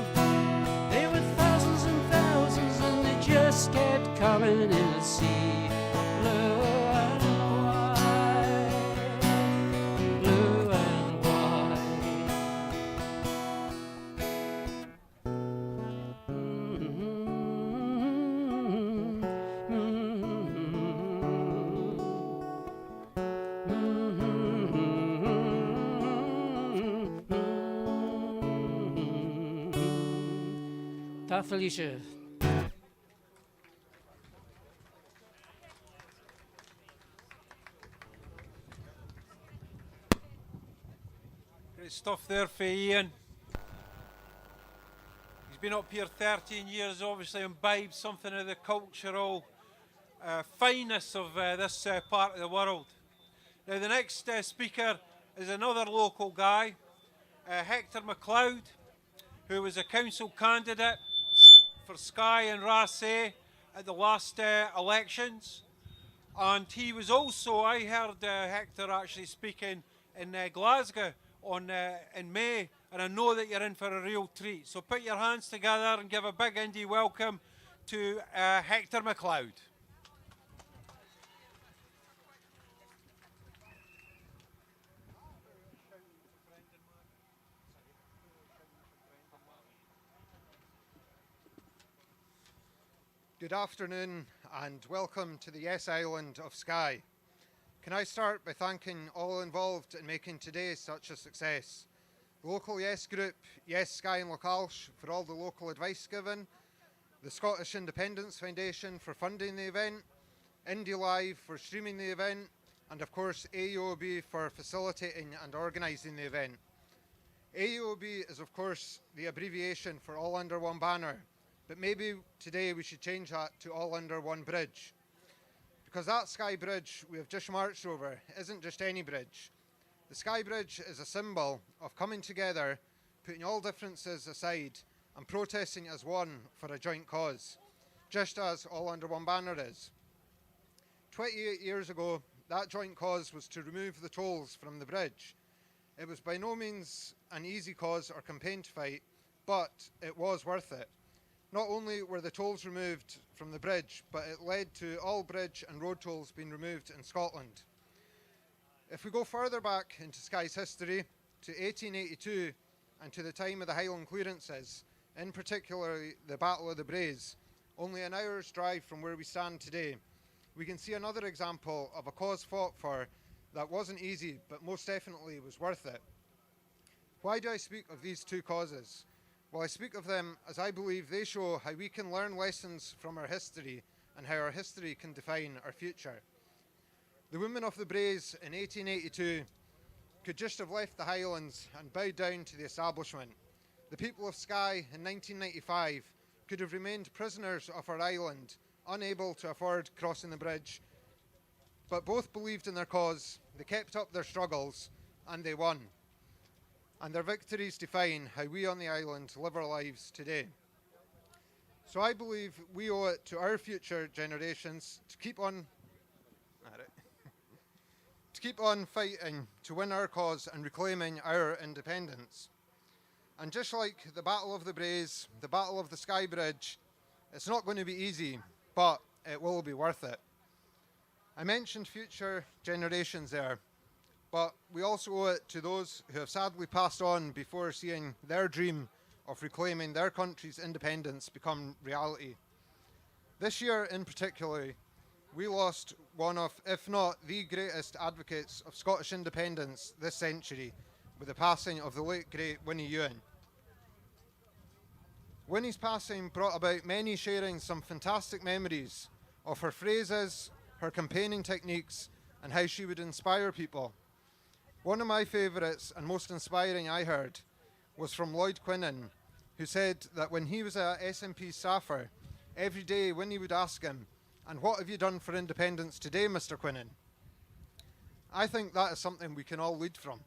[SPEAKER 9] There were thousands and thousands, and they just basket coming in the sea. Blue and white, blue and white. Ta Felicia.
[SPEAKER 5] Great stuff there for Ian. He's been up here 13 years, obviously imbibed something of the cultural fineness of this part of the world. Now the next speaker is another local guy, Hector McLeod, who was a council candidate for Skye and Rallies at the last elections. And he was also, I heard Hector actually speaking in Glasgow in May, and I know that you're in for a real treat. So put your hands together and give a big indie welcome to Hector McLeod.
[SPEAKER 10] Good afternoon and welcome to the Yes Island of Skye. Can I start by thanking all involved in making today such a success? The local Yes Group, Yes Skye and Localsh for all the local advice given, the Scottish Independence Foundation for funding the event, Indie Live for streaming the event, and of course AUOB for facilitating and organising the event. AUOB is of course the abbreviation for All Under One Banner, but maybe today we should change that to All Under One Bridge. Because that Skye Bridge we have just marched over isn't just any bridge. The Skye Bridge is a symbol of coming together, putting all differences aside and protesting as one for a joint cause, just as All Under One Banner is. 28 years ago, that joint cause was to remove the tolls from the bridge. It was by no means an easy cause or campaign to fight, but it was worth it. Not only were the tolls removed from the bridge, but it led to all bridge and road tolls being removed in Scotland. If we go further back into Skye's history, to 1882 and to the time of the Highland clearances, in particular the Battle of the Braes, only an hour's drive from where we stand today, we can see another example of a cause fought for that wasn't easy, but most definitely was worth it. Why do I speak of these two causes? Well, I speak of them as I believe they show how we can learn lessons from our history and how our history can define our future. The women of the Braes in 1882 could just have left the Highlands and bowed down to the establishment. The people of Skye in 1995 could have remained prisoners of our island, unable to afford crossing the bridge, but both believed in their cause, they kept up their struggles, and they won. And their victories define how we on the island live our lives today. So I believe we owe it to our future generations to keep on fighting to win our cause and reclaiming our independence. And just like the Battle of the Braes, the Battle of the Skye Bridge, it's not going to be easy, but it will be worth it. I mentioned future generations there, but we also owe it to those who have sadly passed on before seeing their dream of reclaiming their country's independence become reality. This year in particular, we lost one of, if not the greatest advocates of Scottish independence this century, with the passing of the late great Winnie Ewan. Winnie's passing brought about many sharing some fantastic memories of her phrases, her campaigning techniques, and how she would inspire people. One of my favourites and most inspiring I heard was from Lloyd Quinnan, who said that when he was a SNP staffer, every day Winnie would ask him, "And what have you done for independence today, Mr. Quinnan?" I think that is something we can all lead from.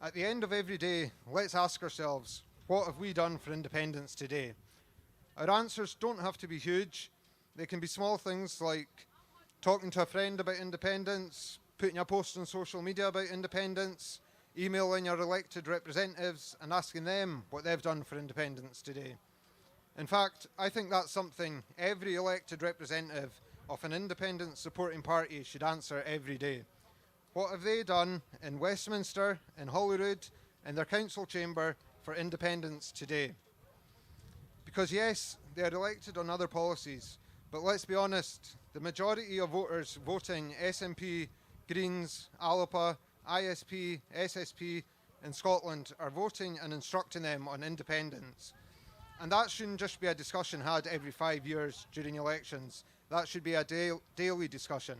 [SPEAKER 10] At the end of every day, let's ask ourselves, what have we done for independence today? Our answers don't have to be huge. They can be small things like talking to a friend about independence, putting a post on social media about independence, emailing your elected representatives and asking them what they've done for independence today. In fact, I think that's something every elected representative of an independent supporting party should answer every day. What have they done in Westminster, in Holyrood, in their council chamber for independence today? Because yes, they are elected on other policies, but let's be honest, the majority of voters voting SNP, Greens, ALPA, ISP, SSP in Scotland are voting and instructing them on independence. And that shouldn't just be a discussion had every 5 years during elections. That should be a daily discussion.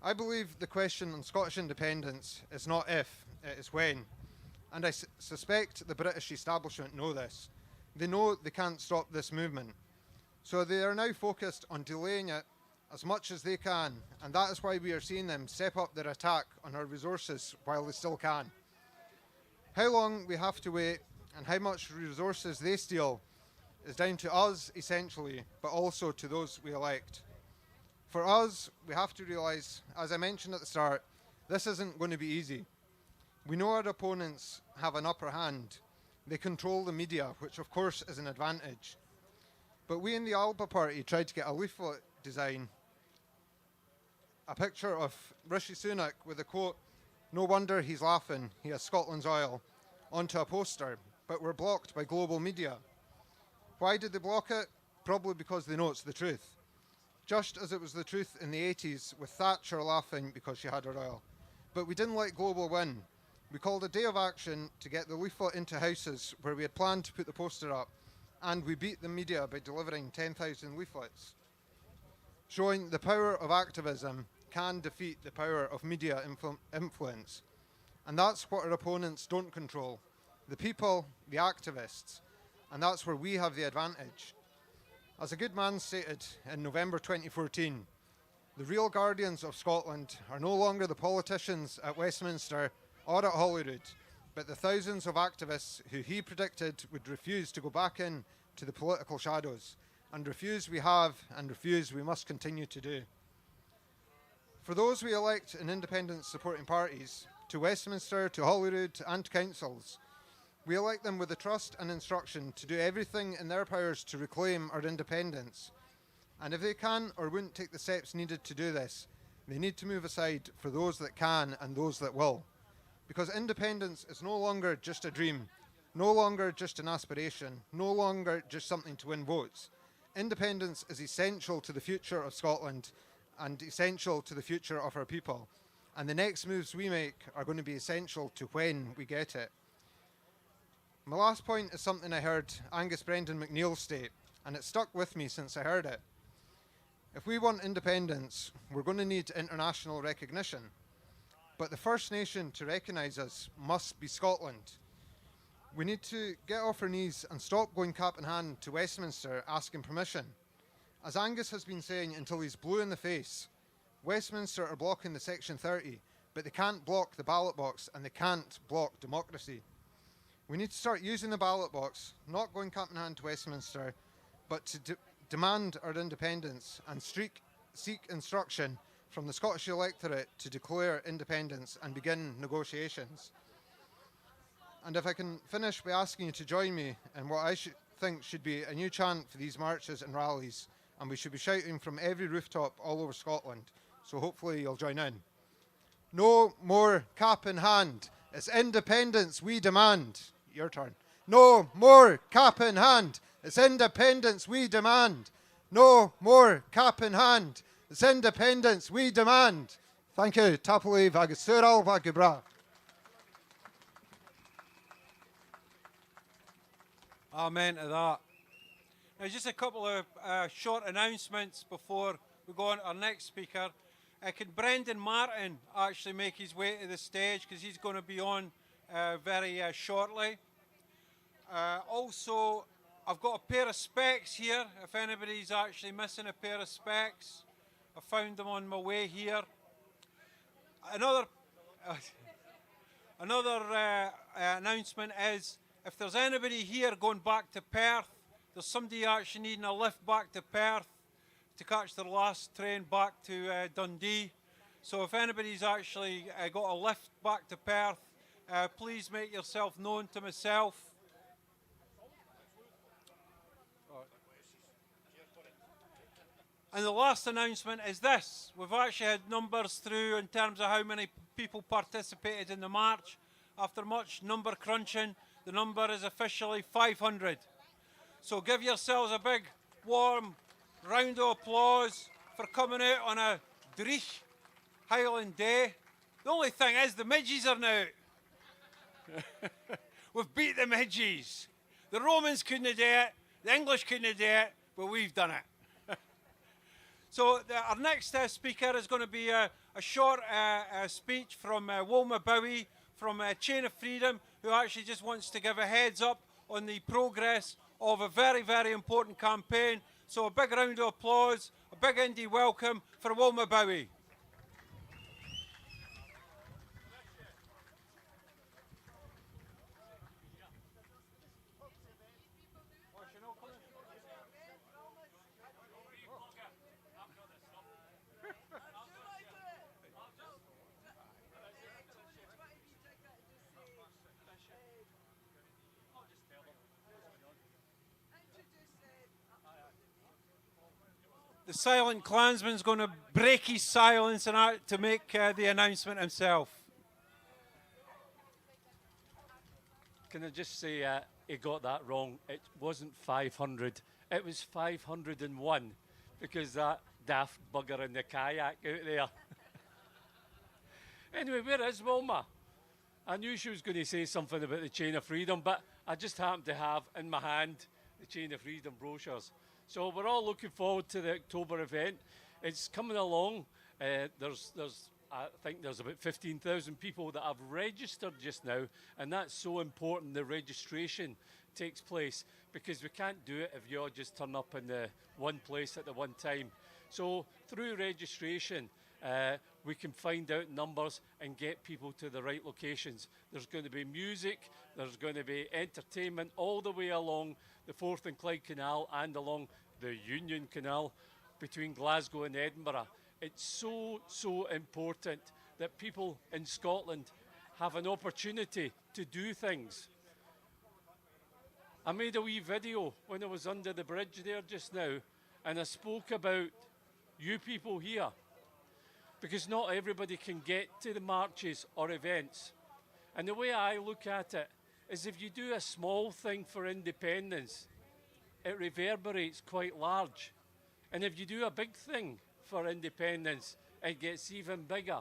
[SPEAKER 10] I believe the question on Scottish independence is not if, it is when. And I suspect the British establishment know this. They know they can't stop this movement. So they are now focused on delaying it as much as they can, and that is why we are seeing them step up their attack on our resources while they still can. How long we have to wait and how much resources they steal is down to us, essentially, but also to those we elect. For us, we have to realise, as I mentioned at the start, this isn't going to be easy. We know our opponents have an upper hand. They control the media, which of course is an advantage. But we in the ALPA party tried to get a leaflet design, a picture of Rishi Sunak with the quote, "No wonder he's laughing, he has Scotland's oil," onto a poster, but were blocked by global media. Why did they block it? Probably because they know it's the truth. Just as it was the truth in the 80s with Thatcher laughing because she had her oil. But we didn't let global win. We called a day of action to get the leaflet into houses where we had planned to put the poster up, and we beat the media by delivering 10,000 leaflets, showing the power of activism can defeat the power of media influence. And that's what our opponents don't control. The people, the activists. And that's where we have the advantage. As a good man stated in November 2014, the real guardians of Scotland are no longer the politicians at Westminster or at Holyrood, but the thousands of activists who he predicted would refuse to go back in to the political shadows, and refuse we have, and refuse we must continue to do. For those we elect in independent supporting parties, to Westminster, to Holyrood and to councils, we elect them with the trust and instruction to do everything in their powers to reclaim our independence. And if they can or wouldn't take the steps needed to do this, they need to move aside for those that can and those that will. Because independence is no longer just a dream, no longer just an aspiration, no longer just something to win votes. Independence is essential to the future of Scotland and essential to the future of our people. And the next moves we make are going to be essential to when we get it. My last point is something I heard Angus Brendan McNeill state, and it stuck with me since I heard it. If we want independence, we're going to need international recognition. But the first nation to recognise us must be Scotland. We need to get off our knees and stop going cap in hand to Westminster asking permission. As Angus has been saying until he's blue in the face, Westminster are blocking the Section 30, but they can't block the ballot box and they can't block democracy. We need to start using the ballot box, not going cap in hand to Westminster, but to demand our independence and seek instruction from the Scottish electorate to declare independence and begin negotiations. And if I can finish by asking you to join me in what I think should be a new chant for these marches and rallies, and we should be shouting from every rooftop all over Scotland, so hopefully you'll join in. No more cap in hand. It's independence we demand. Your turn. No more cap in hand. It's independence we demand. No more cap in hand. It's independence we demand. Thank you. Tapoli Vagusural Vagubra.
[SPEAKER 5] Amen to that. Now, just a couple of short announcements before we go on to our next speaker. Can Brendan Martin actually make his way to the stage, because he's going to be on very shortly. Also, I've got a pair of specs here, if anybody's actually missing a pair of specs. I found them on my way here. Another announcement is, if there's anybody here going back to Perth, there's somebody actually needing a lift back to Perth to catch their last train back to Dundee. So if anybody's actually got a lift back to Perth, please make yourself known to myself. And the last announcement is this. We've actually had numbers through in terms of how many people participated in the march. After much number crunching, the number is officially 500. So give yourselves a big, warm round of applause for coming out on a Dreich Highland day. The only thing is the midges are now out. We've beat the midges. The Romans couldn't do it, the English couldn't do it, but we've done it. So our next speaker is going to be a short speech from Wilma Bowie from Chain of Freedom, who actually just wants to give a heads up on the progress of a very, very important campaign. So a big round of applause, a big indie welcome for Wilma Bowie. The silent clansman's going to break his silence and to make the announcement himself.
[SPEAKER 11] Can I just say he got that wrong? It wasn't 500, it was 501, because that daft bugger in the kayak out there. Anyway, where is Wilma? I knew she was going to say something about the Chain of Freedom, but I just happened to have in my hand the Chain of Freedom brochures. So we're all looking forward to the October event. It's coming along. I think there's about 15,000 people that have registered just now, and that's so important the registration takes place, because we can't do it if you all just turn up in the one place at the one time. So through registration, we can find out numbers and get people to the right locations. There's going to be music, there's going to be entertainment all the way along the Forth and Clyde Canal and along the Union Canal between Glasgow and Edinburgh. It's so, so important that people in Scotland have an opportunity to do things. I made a wee video when I was under the bridge there just now, and I spoke about you people here, because not everybody can get to the marches or events. And the way I look at it is, if you do a small thing for independence, it reverberates quite large. And if you do a big thing for independence, it gets even bigger.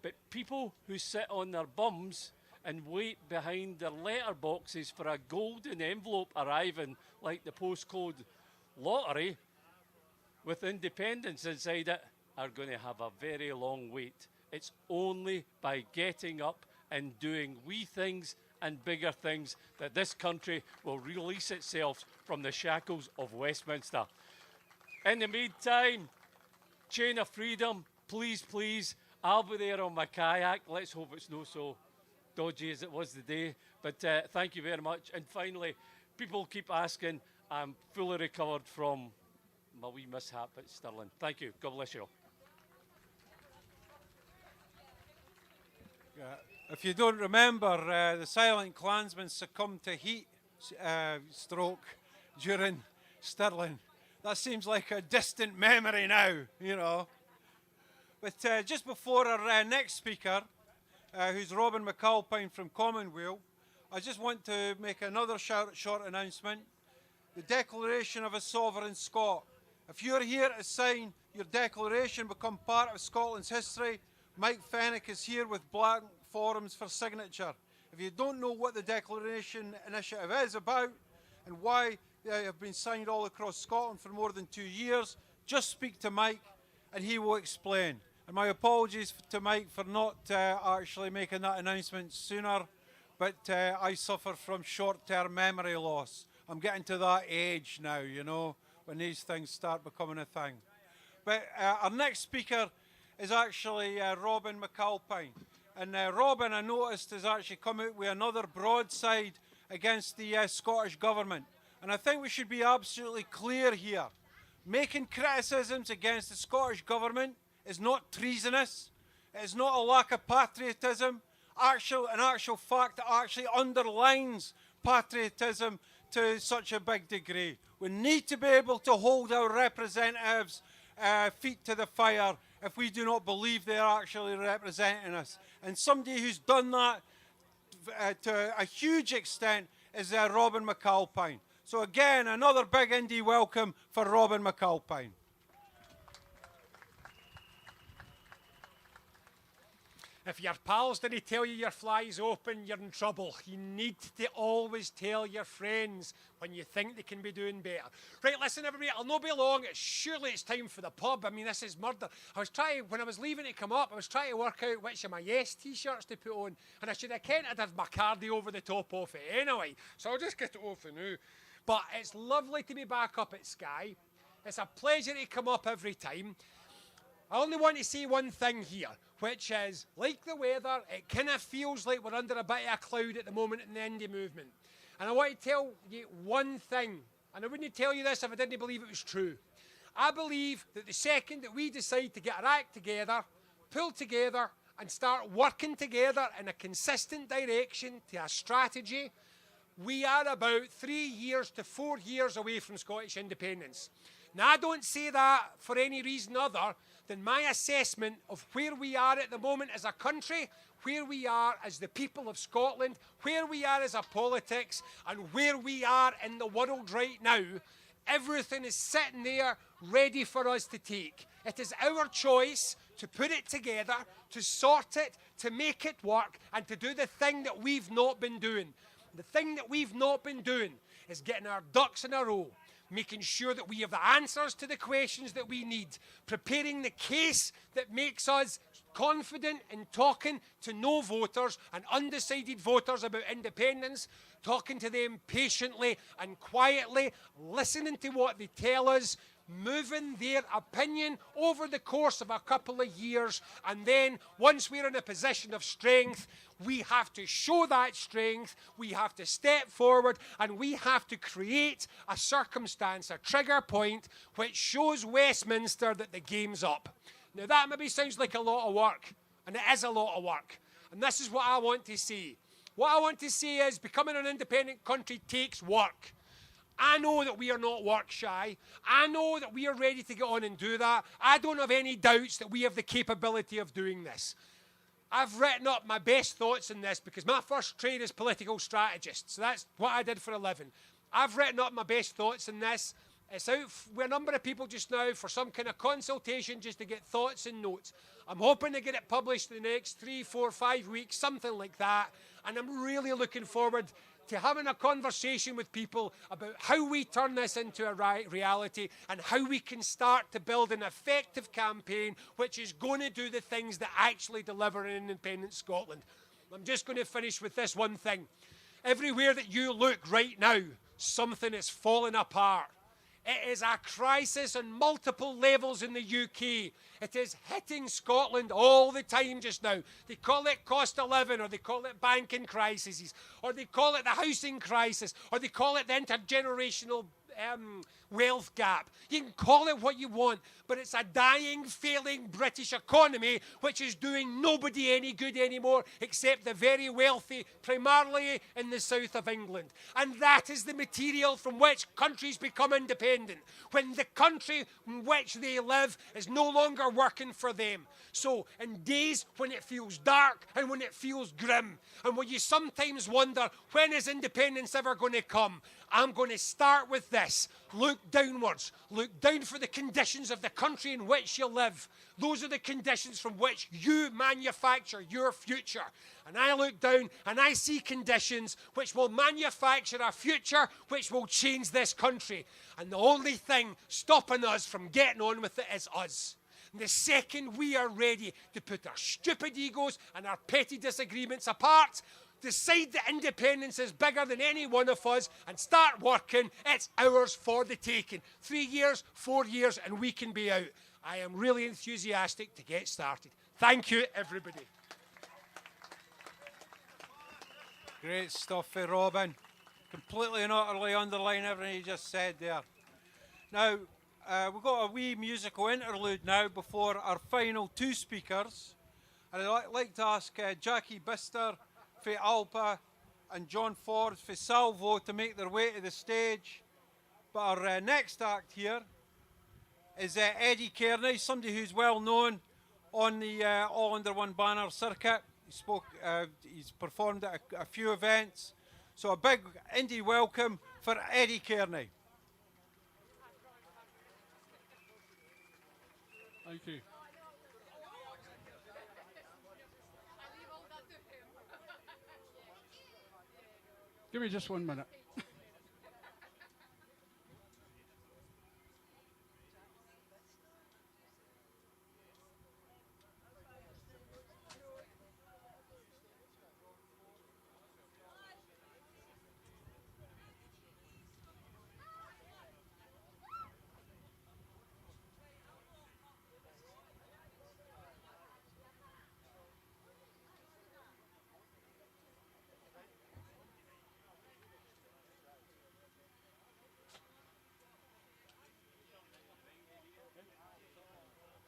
[SPEAKER 11] But people who sit on their bums and wait behind their letterboxes for a golden envelope arriving, like the postcode lottery, with independence inside it, are going to have a very long wait. It's only by getting up and doing wee things and bigger things that this country will release itself from the shackles of Westminster. In the meantime, Chain of Freedom, please, please, I'll be there on my kayak. Let's hope it's not so dodgy as it was the day. But thank you very much. And finally, people keep asking, I'm fully recovered from my wee mishap at Stirling. Thank you. God bless you all.
[SPEAKER 5] If you don't remember, the silent clansmen succumbed to heat stroke during Stirling. That seems like a distant memory now, you know. But just before our next speaker, who's Robin McAlpine from Commonweal, I just want to make another short announcement. The Declaration of a Sovereign Scot. If you're here to sign your declaration, become part of Scotland's history, Mike Fennick is here with blank forms for signature. If you don't know what the Declaration Initiative is about and why they have been signed all across Scotland for more than 2 years, just speak to Mike and he will explain. And my apologies to Mike for not actually making that announcement sooner, but I suffer from short-term memory loss. I'm getting to that age now, you know, when these things start becoming a thing. But our next speaker is actually Robin McAlpine. And Robin, I noticed, has actually come out with another broadside against the Scottish Government. And I think we should be absolutely clear here. Making criticisms against the Scottish Government is not treasonous. It is not a lack of patriotism. An actual fact that actually underlines patriotism to such a big degree. We need to be able to hold our representatives' feet to the fire if we do not believe they are actually representing us. And somebody who's done that to a huge extent is Robin McAlpine. So again, another big indie welcome for Robin McAlpine.
[SPEAKER 12] If your pals didn't tell you your fly's open, you're in trouble. You need to always tell your friends when you think they can be doing better. Right, listen everybody, I'll not be long. Surely it's time for the pub. I mean, this is murder. When I was leaving to come up, I was trying to work out which of my yes t-shirts to put on, and I should have kented I'd have my cardi over the top of it anyway. So I'll just get it off now. But it's lovely to be back up at Skye. It's a pleasure to come up every time. I only want to say one thing here, which is, like the weather, it kind of feels like we're under a bit of a cloud at the moment in the indie movement. And I want to tell you one thing, and I wouldn't tell you this if I didn't believe it was true. I believe that the second that we decide to get our act together, pull together, and start working together in a consistent direction to a strategy, we are about 3 years to 4 years away from Scottish independence. Now, I don't say that for any reason other than my assessment of where we are at the moment as a country, where we are as the people of Scotland, where we are as a politics, and where we are in the world right now. Everything is sitting there ready for us to take. It is our choice to put it together, to sort it, to make it work, and to do the thing that we've not been doing. The thing that we've not been doing is getting our ducks in a row, making sure that we have the answers to the questions that we need, preparing the case that makes us confident in talking to no voters and undecided voters about independence, talking to them patiently and quietly, listening to what they tell us, moving their opinion over the course of a couple of years, and then once we're in a position of strength, we have to show that strength, we have to step forward, and we have to create a circumstance, a trigger point, which shows Westminster that the game's up. Now that maybe sounds like a lot of work, and it is a lot of work, and this is what I want to say. What I want to say is becoming an independent country takes work. I know that we are not work shy. I know that we are ready to get on and do that. I don't have any doubts that we have the capability of doing this. I've written up my best thoughts in this because my first trade is political strategist. So that's what I did for a living. I've written up my best thoughts in this. It's out with a number of people just now for some kind of consultation just to get thoughts and notes. I'm hoping to get it published in the next 3, 4, 5 weeks, something like that. And I'm really looking forward to having a conversation with people about how we turn this into a reality and how we can start to build an effective campaign which is going to do the things that actually deliver an independent Scotland. I'm just going to finish with this one thing. Everywhere that you look right now, something is falling apart. It is a crisis on multiple levels in the UK. It is hitting Scotland all the time just now. They call it cost of living, or they call it banking crises, or they call it the housing crisis, or they call it the intergenerational wealth gap. You can call it what you want, but it's a dying, failing British economy which is doing nobody any good anymore except the very wealthy, primarily in the south of England. And that is the material from which countries become independent, when the country in which they live is no longer working for them. So in days when it feels dark and when it feels grim, and when you sometimes wonder, when is independence ever going to come? I'm going to start with this. Look downwards. Look down for the conditions of the country in which you live. Those are the conditions from which you manufacture your future. And I look down and I see conditions which will manufacture a future which will change this country. And the only thing stopping us from getting on with it is us. And the second we are ready to put our stupid egos and our petty disagreements apart, decide that independence is bigger than any one of us, and start working, it's ours for the taking. 3 years, 4 years, and we can be out. I am really enthusiastic to get started. Thank you, everybody.
[SPEAKER 5] Great stuff for Robin. Completely and utterly underline everything you just said there. Now, we've got a wee musical interlude now before our final two speakers. And I'd like to ask Jackie Bister, Alpa, and John Forbes for Salvo to make their way to the stage. But our next act here is Eddie Kearney, somebody who's well known on the All Under One Banner circuit. He's performed at a few events. So a big indie welcome for Eddie Kearney.
[SPEAKER 13] Thank you. Give me just 1 minute.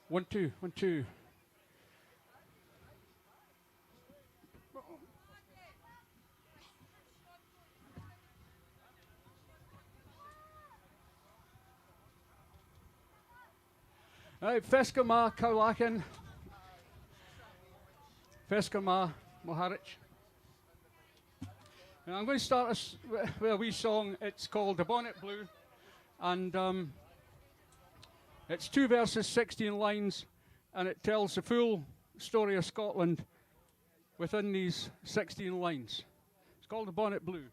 [SPEAKER 13] One, two, 1, 2. Right, Fesca Ma Kyleakin. Fesca Ma Moharich. And I'm going to start us with a wee song. It's called The Bonnet Blue. And it's 2 verses, 16 lines, and it tells the full story of Scotland within these 16 lines. It's called The Bonnet Blue.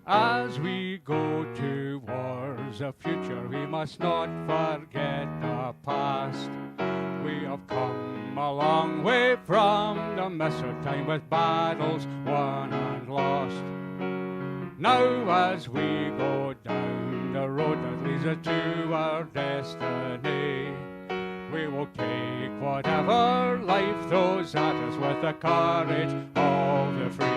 [SPEAKER 13] As we go towards the future, we must not forget the past. We have come a long way from the mist of time with battles won and lost. Now as we go down the road that leads us to our destiny, we will take whatever life throws at us with the courage of the free.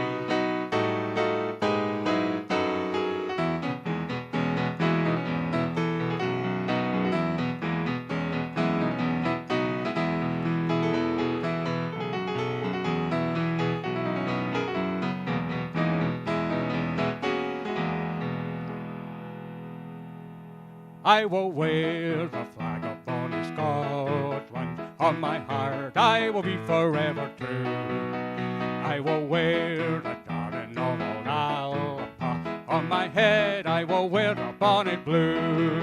[SPEAKER 13] I will wear the flag of bonny Scotland on my heart. I will be forever true. I will wear the darling of old Alpa on my head. I will wear the bonnet blue.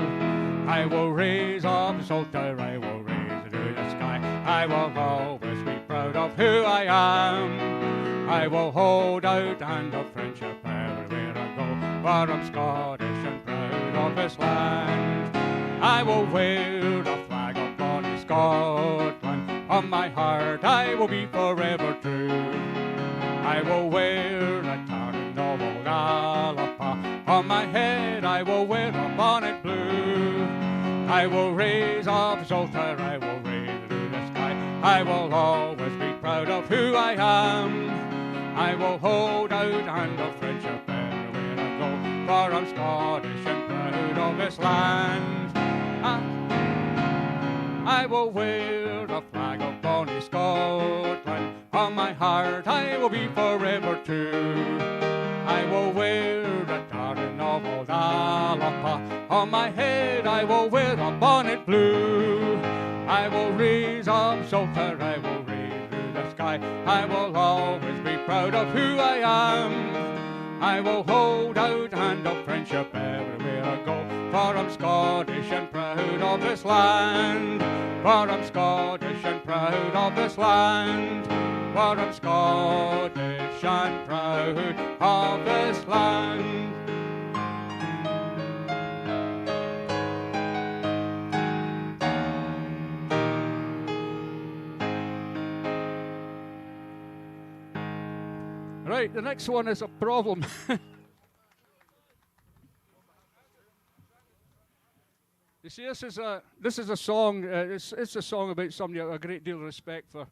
[SPEAKER 13] I will raise up Salter. I will raise it to the sky. I will always be proud of who I am. I will hold out the hand of friendship everywhere I go, for I'm Scottish and proud of this land. I will wear the flag of bonny Scotland on my heart. I will be forever true. I will wear the tartan of old Alapa on my head. I will wear a bonnet blue. I will raise up Zoltar. I will raise it to the sky. I will always be proud of who I am. I will hold out a hand of friendship everywhere I go, for I'm Scottish and proud of this land. I will wear the flag of bonny Scotland on my heart. I will be forever true. I will wear the tartan of old Alapa on my head. I will wear the bonnet blue. I will raise up Salter. I will raise to the sky. I will always be proud of who I am. I will hold out a hand of friendship everywhere I go, for I'm Scottish and proud of this land. For I'm Scottish and proud of this land. For I'm Scottish and proud of this land. Right, the next one is a problem. You see, this is a song. It's a song about somebody I have a great deal of respect for.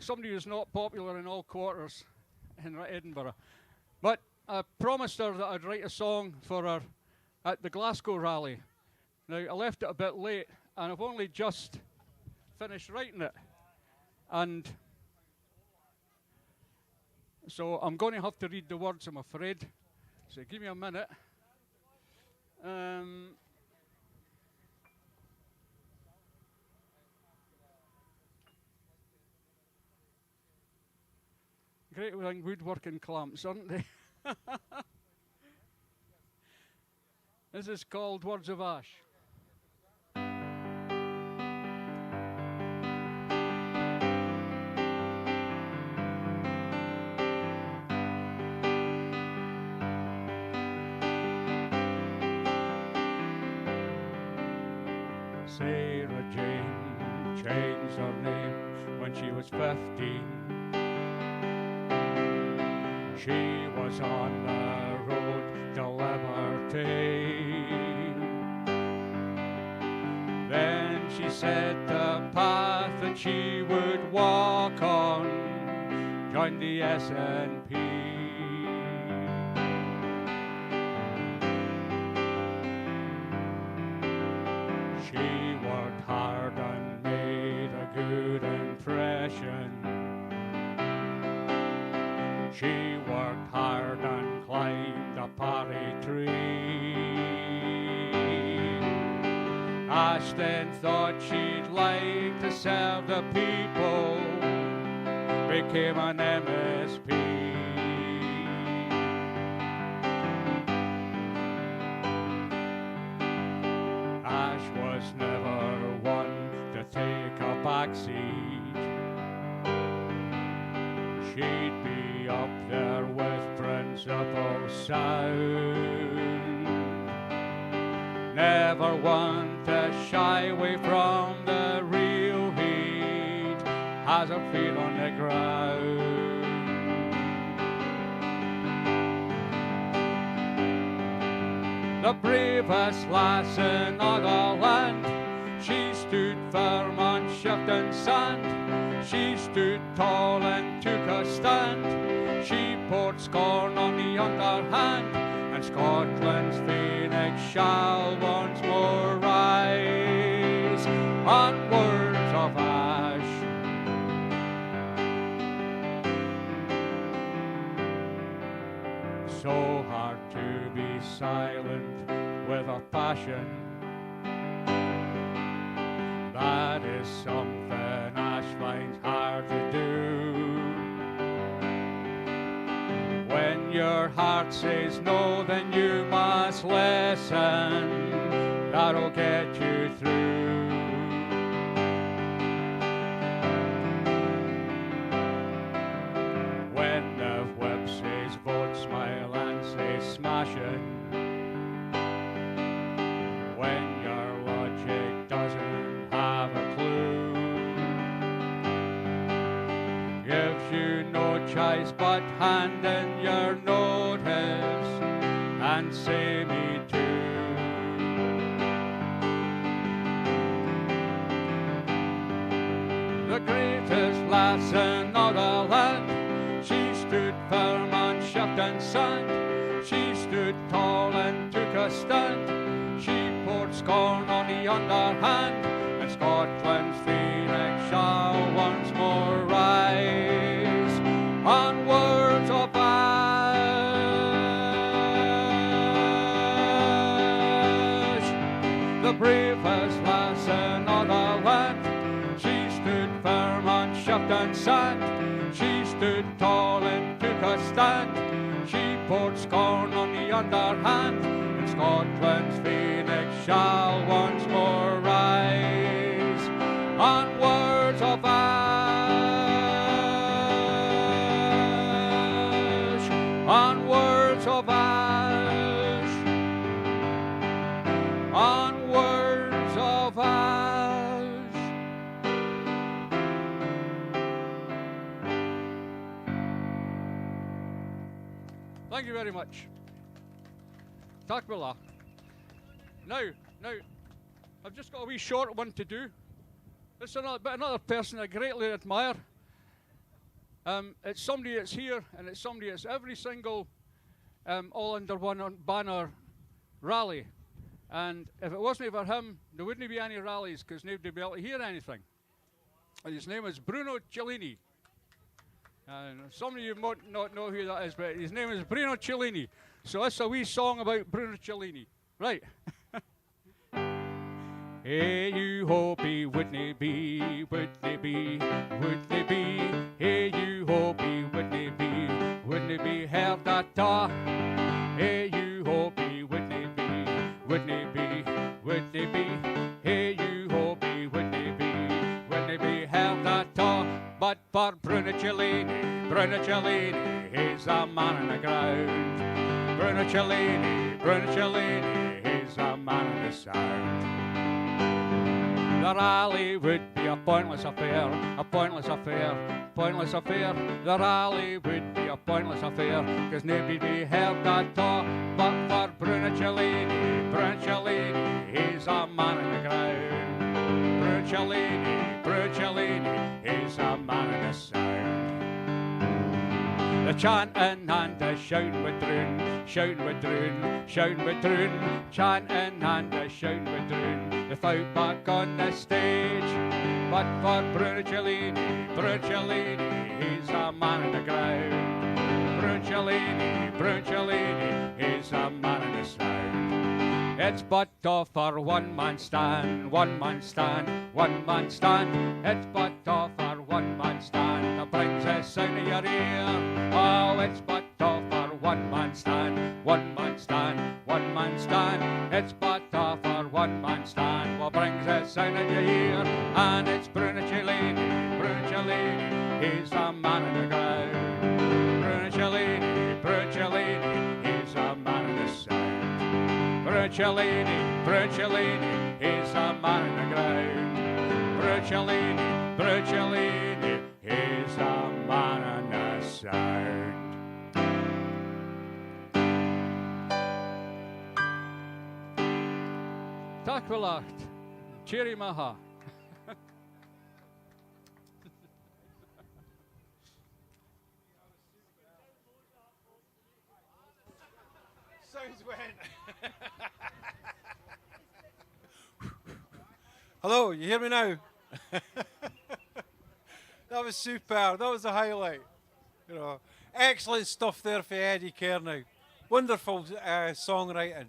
[SPEAKER 13] Somebody who's not popular in all quarters in Edinburgh, but I promised her that I'd write a song for her at the Glasgow rally. Now I left it a bit late, and I've only just finished writing it, and so I'm going to have to read the words, I'm afraid. So give me a minute. Great woodworking clamps, aren't they? This is called Words of Ash. Sarah Jane changed her name when she was 15. She was on the road to liberty. Then she said the path that she would walk on joined the SNP. She worked hard and made a good impression. She worked hard and climbed a parry tree. Ash then thought she'd like to serve the people, became an MSP. Ash was never one to take a backseat. She'd be up there with principal sound, never one to shy away from the real heat, has her feet on the ground. The bravest lass in all the land, she stood firm on shifting sand. She stood tall and took a stand. She poured scorn on the underhand, and Scotland's phoenix shall once more rise on words of ash. So hard to be silent with a passion. That is something Ash finds hard to do. When your heart says no, then you must listen. That'll get you through. When the whip says vote, smile and say smash it. When your logic doesn't have a clue, gives you no choice but hand in your notice and say me too. The greatest lass in all the land, she stood firm on shifting sand. She stood tall and took a stand. She poured scorn on the underhand, and Scotland's phoenix shall once more rise on words of ash. The bravest lass in all the land, she stood firm on shifting sand. She stood tall and took a stand. She poured scorn on the underhand, and Scotland's phoenix shall once more rise on words of ash, on words of ash, on words of ash. Thank you very much. Takbala. Now, I've just got a wee short one to do. It's another person I greatly admire. It's somebody that's here, and it's somebody that's every single all under one banner rally. And if it wasn't for him, there wouldn't be any rallies because nobody would be able to hear anything. And his name is Bruno Cellini. Some of you might not know who that is, but his name is Bruno Cellini. So that's a wee song about Bruno Cellini. Right. AUOB, Whitney B, Whitney B, Whitney B. AUOB, Whitney B, Whitney B. Heard that ta. AUOB, Whitney B, Whitney B, Whitney B. AUOB, Whitney B, Whitney B. Heard that ta. But for Bruno Cellini, Bruno Cellini, he's a man on the ground. Bruno Cellini, he's a man on the sound. The rally would be a pointless affair, a pointless affair, pointless affair. The rally would be a pointless affair, cause nobody be heard that talk. But for Bruno Cellini, he's a man on the ground. Bruno Cellini, he's a man on the sound. The chanting and the shouting with drone, shouting with drone, shouting with drone, chanting and the shouting with drone. They fight back on the stage, but for Bruno Cellini, he's a man on the ground. Bruno Cellini, he's a man on the sound. It's but for one man stand, one man stand, one man stand. It's but for one man stand that brings the sound of your ear. Oh, it's but for one man stand, one man stand, one man stand. It's but for one man stand what brings the sound of your ear. And it's Bruno Cellini, he's a man on the ground. Bruno Cellini, he's a man on the sound. Bruno Cellini, he's a man on the ground. Bruno Cellini, he's a man on the sound. Takwilacht, Chiri Maha.
[SPEAKER 5] Sounds went. Hello, you hear me now? That was superb. That was the highlight. You know, excellent stuff there for Eddie Kearney. Wonderful songwriting.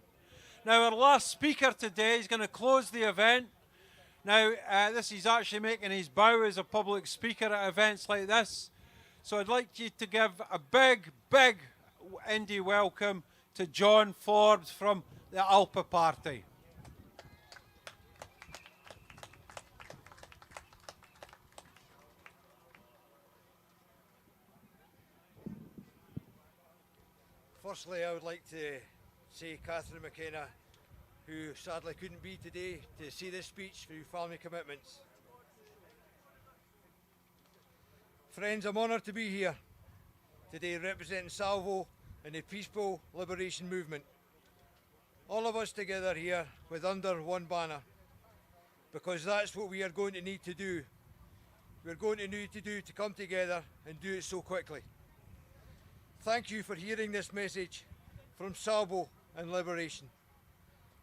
[SPEAKER 5] Now, our last speaker today is going to close the event. Now, he's actually making his bow as a public speaker at events like this. So I'd like you to give a big, big indie welcome to John Forbes from the Alpa Party.
[SPEAKER 14] Firstly, I would like to say Catherine McKenna, who sadly couldn't be today to see this speech through family commitments. Friends, I'm honoured to be here today representing Salvo and the peaceful liberation movement. All of us together here with under one banner, because that's what we are going to need to do. We're going to need to do to come together and do it so quickly. Thank you for hearing this message from Salvo and Liberation.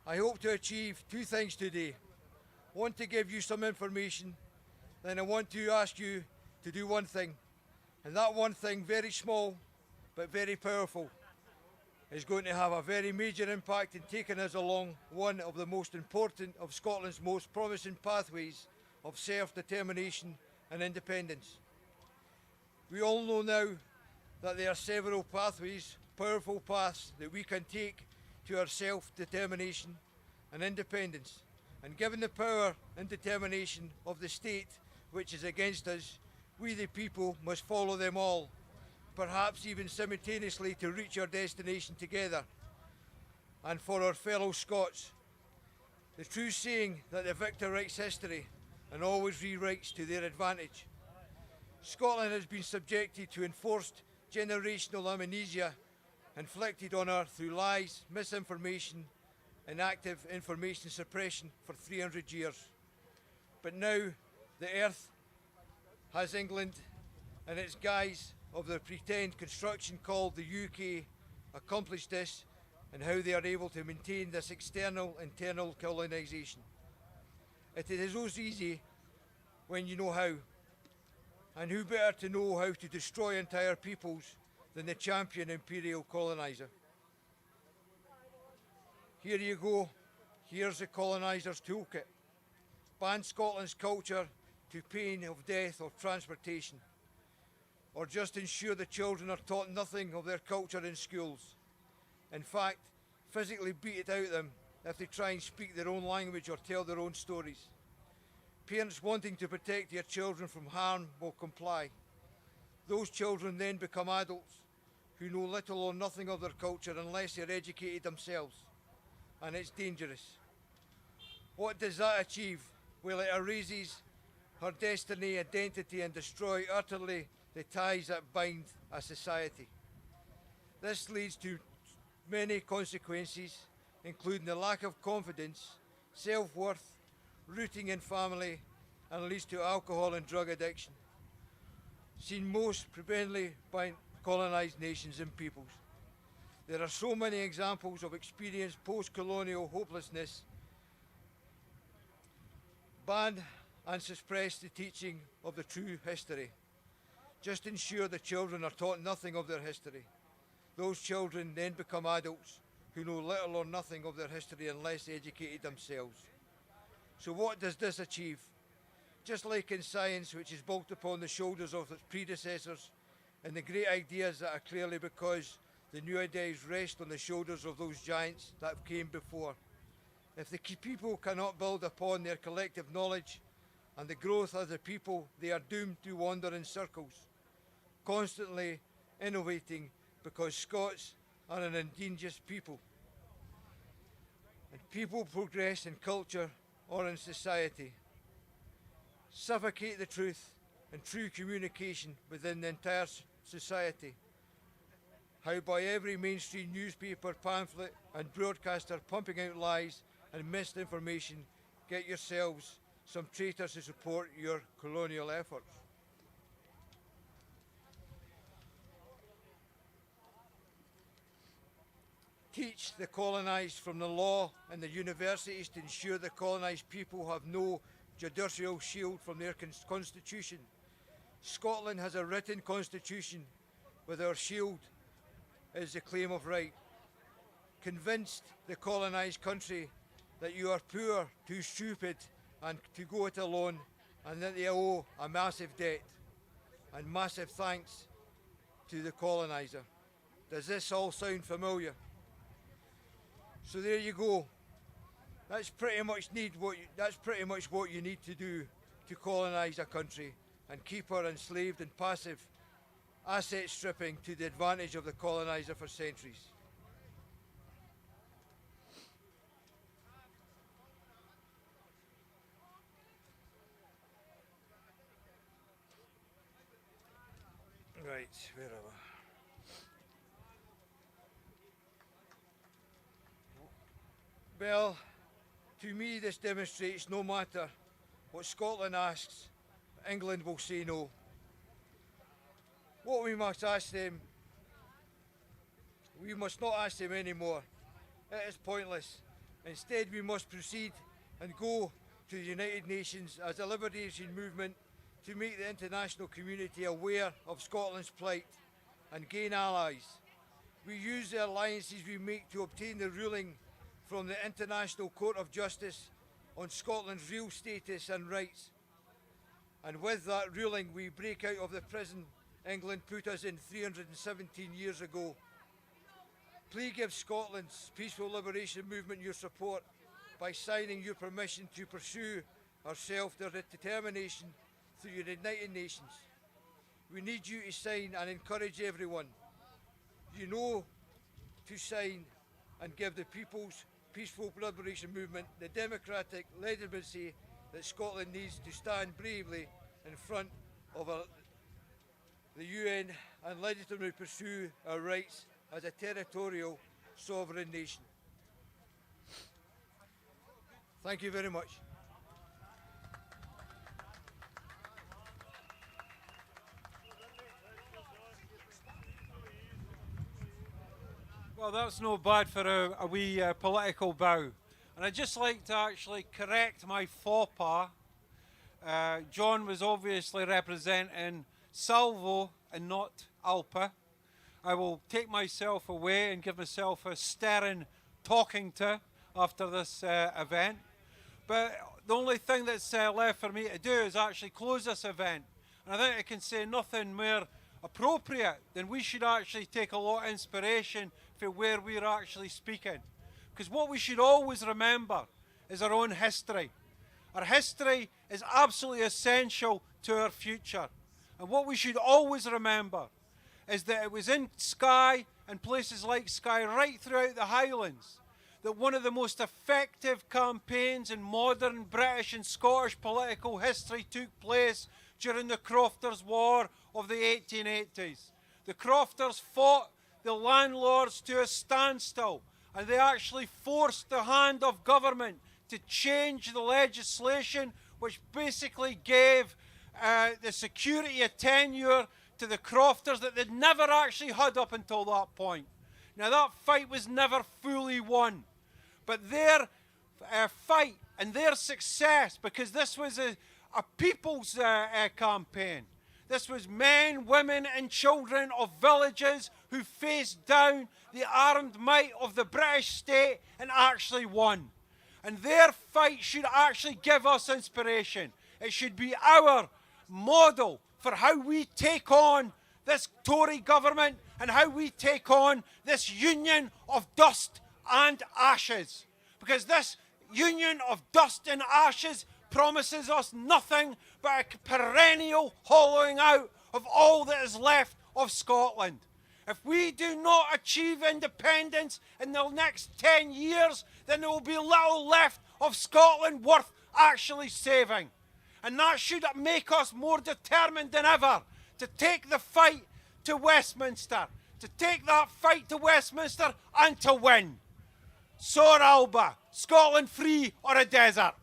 [SPEAKER 14] I hope to achieve two things today. One, to give you some information, then I want to ask you to do one thing. And that one thing, very small but very powerful, is going to have a very major impact in taking us along one of the most important of Scotland's most promising pathways of self-determination and independence. We all know now that there are several pathways, powerful paths that we can take to our self-determination and independence. And given the power and determination of the state which is against us, we the people must follow them all, perhaps even simultaneously, to reach our destination together. And for our fellow Scots, the true saying that the victor writes history and always rewrites to their advantage. Scotland has been subjected to enforced generational amnesia inflicted on her through lies, misinformation in active information suppression for 300 years. But now the earth has England in its guise of the pretend construction called the UK accomplished this, and how they are able to maintain this external internal colonisation. It is as easy when you know how, and who better to know how to destroy entire peoples than the champion imperial coloniser. Here you go, here's the coloniser's toolkit. Ban Scotland's culture to pain of death or transportation, or just ensure the children are taught nothing of their culture in schools. In fact, physically beat it out of them if they try and speak their own language or tell their own stories. Parents wanting to protect their children from harm will comply. Those children then become adults who know little or nothing of their culture unless they're educated themselves, and it's dangerous. What does that achieve? Well, it erases her destiny, identity, and destroy utterly the ties that bind a society. This leads to many consequences, including the lack of confidence, self-worth, rooting in family, and leads to alcohol and drug addiction, seen most prevalently by colonised nations and peoples. There are so many examples of experienced post-colonial hopelessness. Ban and suppress the teaching of the true history. Just ensure the children are taught nothing of their history. Those children then become adults who know little or nothing of their history unless educated themselves. So what does this achieve? Just like in science, which is built upon the shoulders of its predecessors, and the great ideas that are clearly because the new ideas rest on the shoulders of those giants that came before. If the people cannot build upon their collective knowledge and the growth as a people, they are doomed to wander in circles, constantly innovating, because Scots are an indigenous people. And people progress in culture or in society, suffocate the truth and true communication within the entire society. How by every mainstream newspaper, pamphlet and broadcaster pumping out lies and misinformation, get yourselves some traitors to support your colonial efforts. Teach the colonised from the law and the universities to ensure the colonised people have no judicial shield from their constitution. Scotland has a written constitution, with our shield is the claim of right. Convinced the colonised country that you are poor, too stupid, and to go it alone, and that they owe a massive debt. And massive thanks to the coloniser. Does this all sound familiar? So there you go. That's pretty much what you need to do to colonise a country and keep her enslaved and passive, asset stripping to the advantage of the coloniser for centuries. Right, where are we? Well, to me this demonstrates no matter what Scotland asks, England will say no. What we must ask them, we must not ask them anymore. It is pointless. Instead we must proceed and go to the United Nations as a liberation movement to make the international community aware of Scotland's plight and gain allies. We use the alliances we make to obtain the ruling from the International Court of Justice on Scotland's real status and rights. And with that ruling we break out of the prison England put us in 317 years ago. Please give Scotland's peaceful liberation movement your support by signing your permission to pursue our self-determination through the United Nations. We need you to sign and encourage everyone. You know to sign and give the People's Peaceful Liberation Movement the democratic legitimacy that Scotland needs to stand bravely in front of the UN and legitimately pursue our rights as a territorial sovereign nation. Thank you very much.
[SPEAKER 5] Well, that's no bad for a wee political bow. And I'd just like to actually correct my faux pas. John was obviously representing Salvo and not Alpa. I will take myself away and give myself a stern talking to after this event. But the only thing that's left for me to do is actually close this event. And I think I can say nothing more appropriate than we should actually take a lot of inspiration for where we're actually speaking. Because what we should always remember is our own history. Our history is absolutely essential to our future. And what we should always remember is that it was in Skye and places like Skye right throughout the Highlands that one of the most effective campaigns in modern British and Scottish political history took place during the Crofters' War of the 1880s. The Crofters fought the landlords to a standstill, and they actually forced the hand of government to change the legislation which basically gave the security of tenure to the Crofters that they'd never actually had up until that point. Now that fight was never fully won, but their fight and their success, because this was a people's campaign. This was men, women and children of villages who faced down the armed might of the British state and actually won. And their fight should actually give us inspiration. It should be our model for how we take on this Tory government and how we take on this union of dust and ashes. Because this union of dust and ashes promises us nothing but a perennial hollowing out of all that is left of Scotland. If we do not achieve independence in the next 10 years, then there will be little left of Scotland worth actually saving. And that should make us more determined than ever to take the fight to Westminster, to take that fight to Westminster and to win. Sor Alba, Scotland free or a desert.